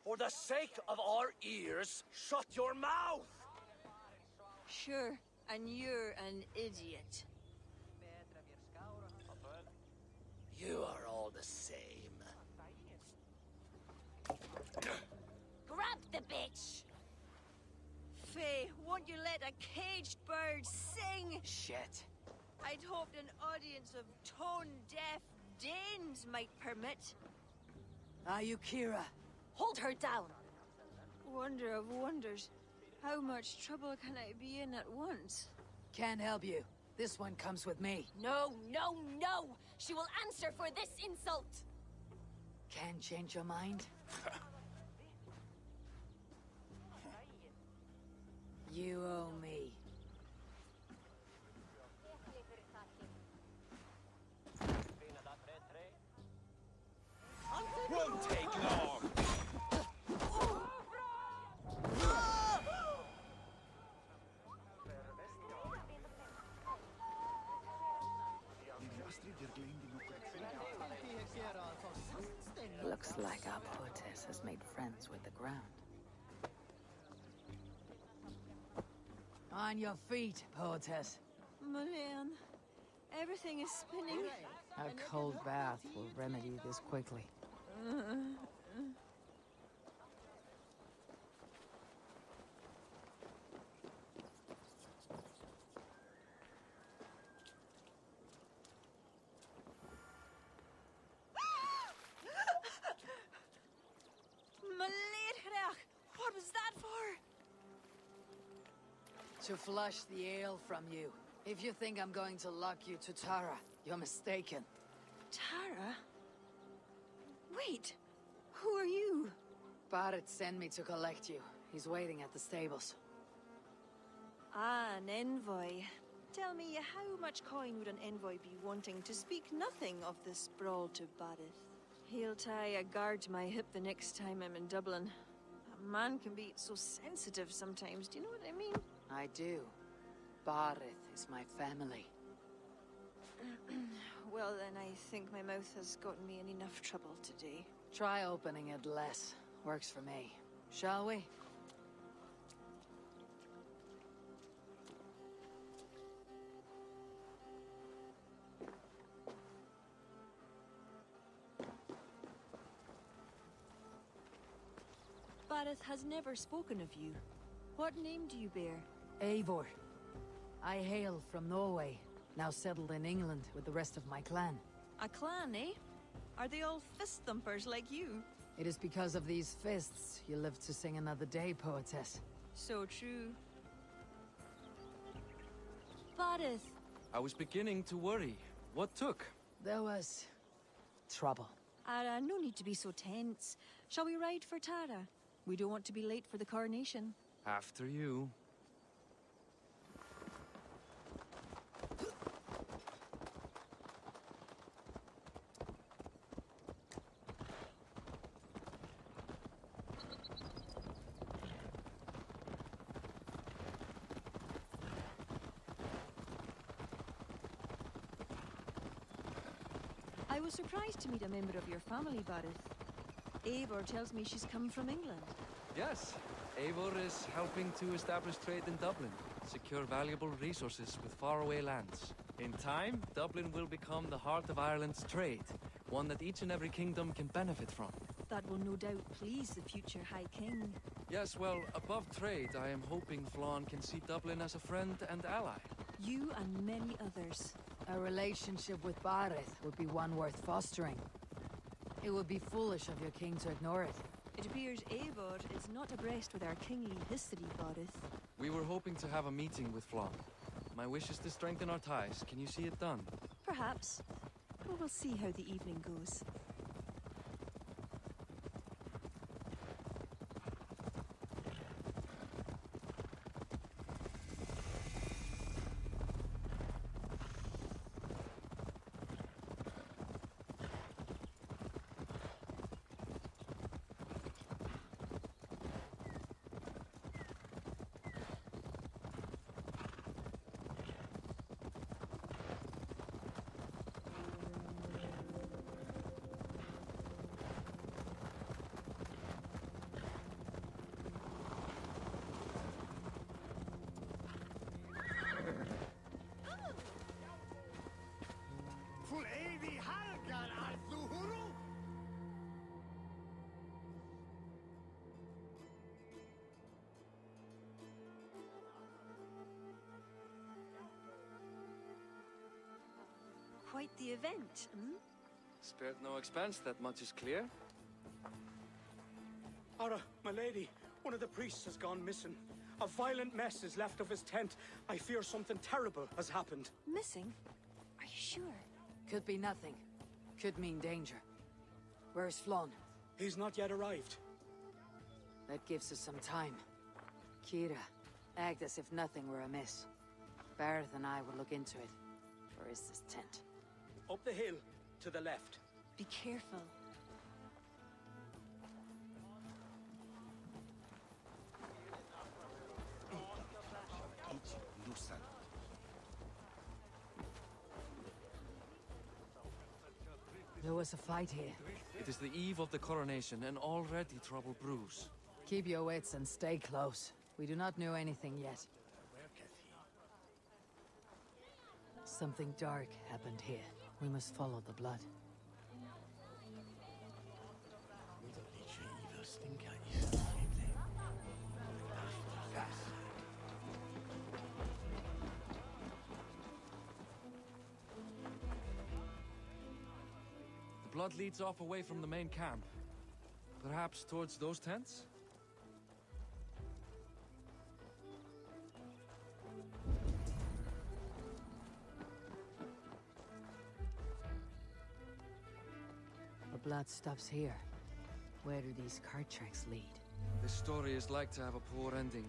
For the sake of our ears, shut your mouth! Sure, and you're an idiot. You are all the same. Grab the bitch! Faye, won't you let a caged bird sing? Shit. I'd hoped an audience of tone-deaf Danes might permit. Are you Kira? Hold her down! Wonder of wonders. How much trouble can I be in at once? Can't help you. This one comes with me. No! She will answer for this insult! Can't change your mind? You owe me. Won't take long! Looks like our poetess has made friends with the ground. On your feet, poetess. Mulan, everything is spinning. A cold bath will remedy this quickly. What was that for? To flush the ale from you. If you think I'm going to lock you to Tara, you're mistaken. Tara? Wait, who are you? Barrett sent me to collect you. He's waiting at the stables. Ah, an envoy. Tell me, how much coin would an envoy be wanting to speak nothing of the sprawl to Barrett? He'll tie a guard to my hip the next time I'm in Dublin. A man can be so sensitive sometimes, do you know what I mean? I do. Barrett is my family. Well, then I think my mouth has gotten me in enough trouble today. Try opening it less. Works for me. Shall we? Barrett has never spoken of you. What name do you bear? Eivor. I hail from Norway, now settled in England with the rest of my clan. A clan, eh? Are they all fist-thumpers like you? It is because of these fists you live to sing another day, poetess. So true. Barrett. I was beginning to worry. What took? There was... trouble. No need to be so tense. Shall we ride for Tara? We don't want to be late for the coronation. After you. I was surprised to meet a member of your family, Barrett. Eivor tells me she's come from England. Yes, Eivor is helping to establish trade in Dublin, secure valuable resources with faraway lands. In time, Dublin will become the heart of Ireland's trade, one that each and every kingdom can benefit from. That will no doubt please the future High King. Yes, well, above trade, I am hoping Flann can see Dublin as a friend and ally. You and many others. A relationship with Barith would be one worth fostering. It would be foolish of your king to ignore it. It appears Eivor is not abreast with our kingly history, Barith. We were hoping to have a meeting with Flann. My wish is to strengthen our ties. Can you see it done? Perhaps. We will see how the evening goes. Quite the event, hmm? Spared no expense, that much is clear. Ara, my lady, one of the priests has gone missing. A violent mess is left of his tent. I fear something terrible has happened. Missing? Are you sure? Could be nothing. Could mean danger. Where's Flann? He's not yet arrived. That gives us some time. Kira, act as if nothing were amiss. Bareth and I will look into it. Where is this tent? Up the hill, to the left. Be careful. There was a fight here. It is the eve of the coronation, and already trouble brews. Keep your wits and stay close. We do not know anything yet. Something dark happened here. We must follow the blood. The blood leads off away from the main camp. Perhaps towards those tents? The blood stops here. Where do these cart tracks lead? This story is like to have a poor ending.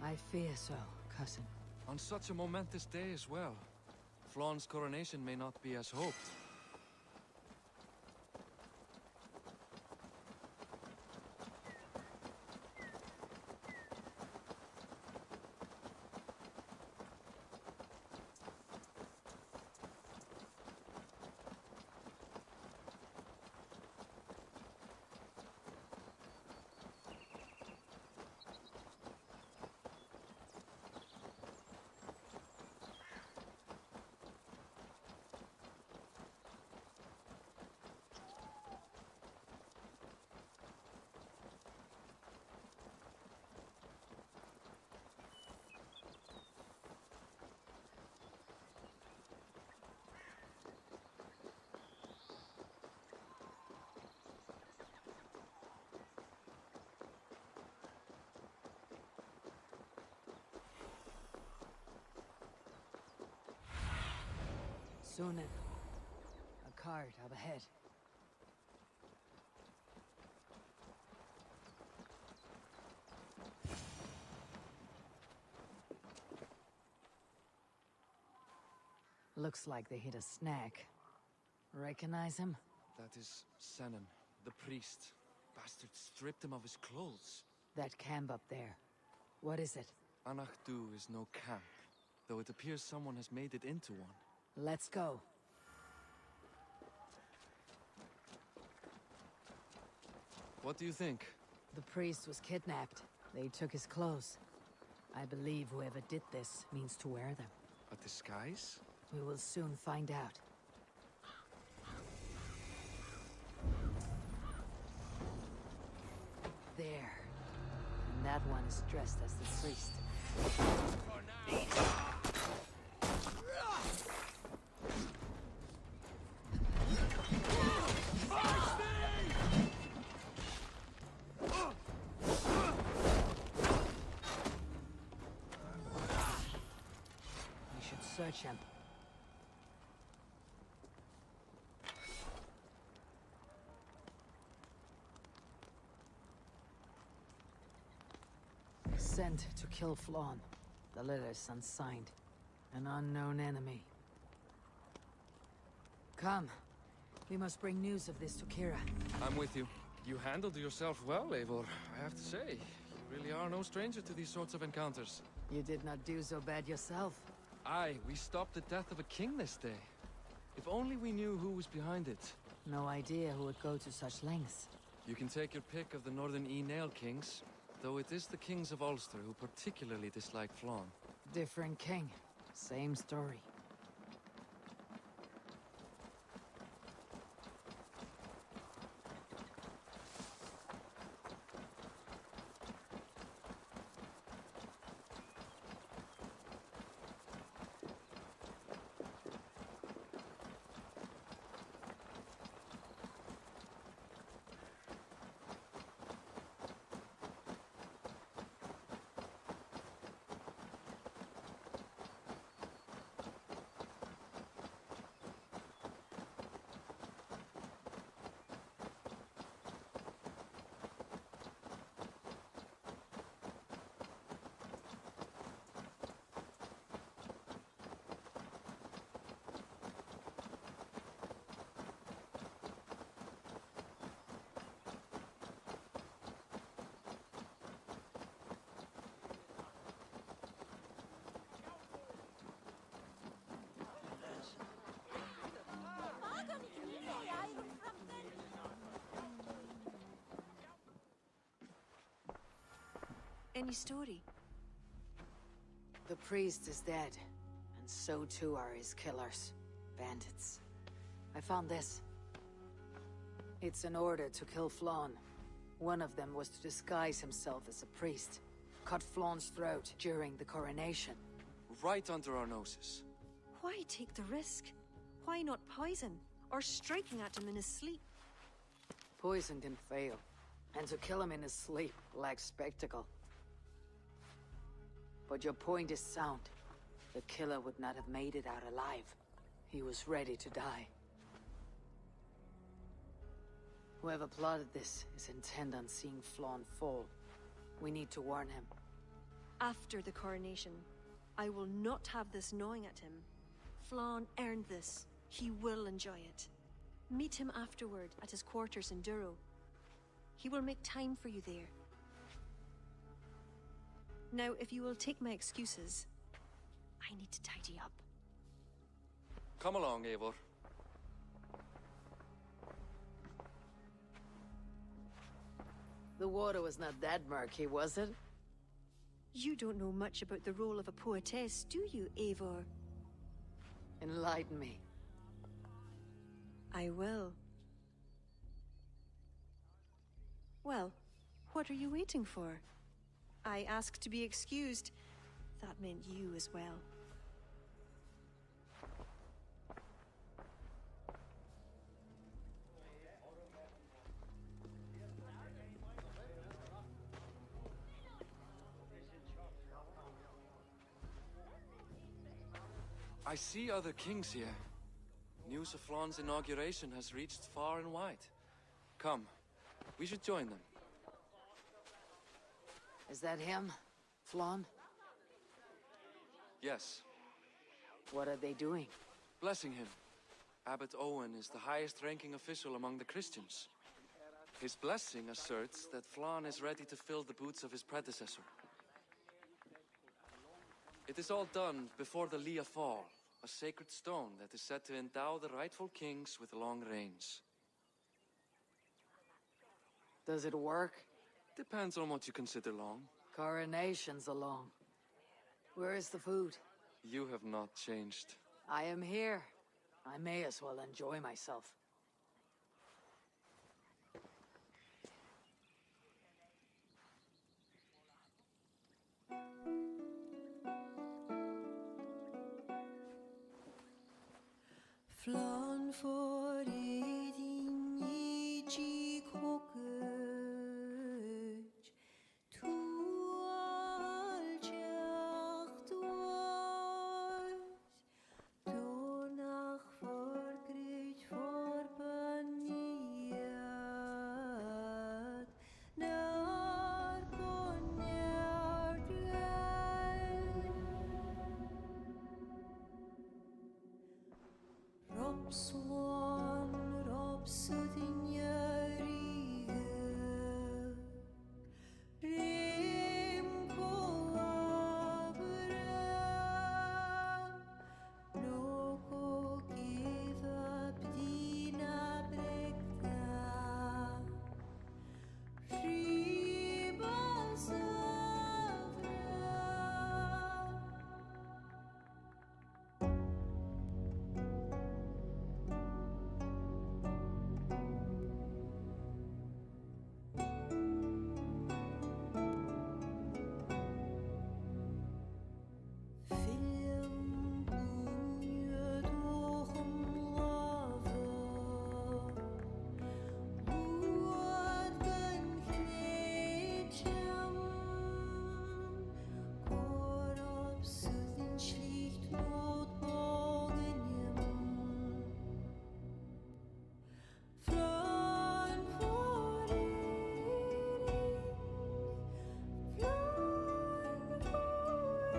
I fear so, cousin. On such a momentous day as well. Flann's coronation may not be as hoped. Soon, a cart up ahead. Looks like they hit a snack. Recognize him? That is Senan, the priest. Bastards stripped him of his clothes. That camp up there. What is it? Anachdu is no camp, though it appears someone has made it into one. Let's go. What do you think? The priest was kidnapped. They took his clothes. I believe whoever did this means to wear them. A disguise? We will soon find out. There. that one is dressed as the priest. We should search him. Sent to kill Flawn. The letter's unsigned. An unknown enemy. Come. We must bring news of this to Kira. I'm with you. You handled yourself well, Eivor, I have to say. You really are no stranger to these sorts of encounters. You did not do so bad yourself. Aye, we stopped the death of a king this day. If only we knew who was behind it. No idea who would go to such lengths. You can take your pick of the Northern Nail kings, though it is the kings of Ulster who particularly dislike Flawn. Different king. Same story. Any story? The priest is dead, and so too are his killers. Bandits. I found this. It's an order to kill Flawn. One of them was to disguise himself as a priest. Cut Flawn's throat during the coronation. Right under our noses. Why take the risk? Why not poison? Or striking at him in his sleep? Poison can fail. And to kill him in his sleep lacks spectacle. But your point is sound. The killer would not have made it out alive. He was ready to die. Whoever plotted this is intent on seeing Flawn fall. We need to warn him. After the coronation, I will not have this gnawing at him. Flawn earned this. He will enjoy it. Meet him afterward at his quarters in Duro. He will make time for you there. Now, if you will take my excuses, I need to tidy up. Come along, Eivor. The water was not that murky, was it? You don't know much about the role of a poetess, do you, Eivor? Enlighten me. I will. Well, what are you waiting for? I asked to be excused. That meant you as well. I see other kings here. News of Flawn's inauguration has reached far and wide. Come, we should join them. Is that him? Flawn? Yes. What are they doing? Blessing him. Abbot Owen is the highest-ranking official among the Christians. His blessing asserts that Flawn is ready to fill the boots of his predecessor. It is all done before the Lia Fall, a sacred stone that is said to endow the rightful kings with long reigns. Does it work? Depends on what you consider long. Coronations are long. Where is the food? You have not changed. I am here. I may as well enjoy myself. Flan for eating each cockage to all jacht was donach for great for baniat nar conyard Rob Swan, Rob Sudinyaria, Rim Coabra, no go give up Dina Brekta, Ribasavra. Film bunje doch lava, Luaden Gretjam, Korop Sudin schlicht Notbogenjem. Flan for Erik, Flan for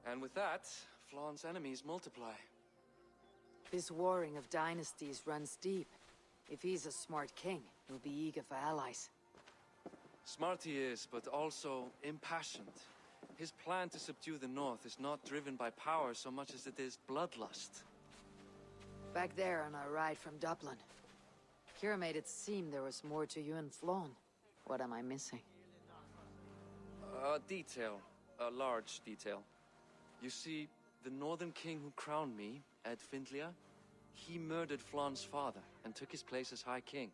And with that, Flawn's enemies multiply. This warring of dynasties runs deep. If he's a smart king, he'll be eager for allies. Smart he is, but also impassioned. His plan to subdue the north is not driven by power so much as it is bloodlust. Back there on our ride from Dublin, Kira made it seem there was more to you and Flawn. What am I missing? A detail. A large detail. You see, the northern king who crowned me, Ed Findlia, he murdered Flawn's father and took his place as High King.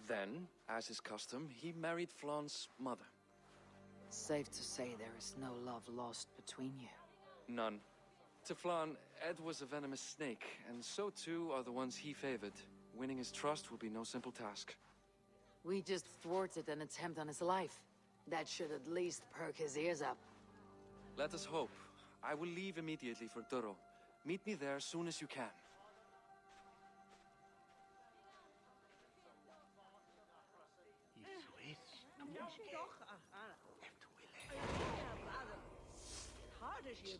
Then, as is custom, he married Flawn's mother. Safe to say there is no love lost between you. None. To Flawn, Ed was a venomous snake, and so too are the ones he favored. Winning his trust will be no simple task. We just thwarted an attempt on his life. That should at least perk his ears up. Let us hope. I will leave immediately for Duro. Meet me there as soon as you can. Hard as je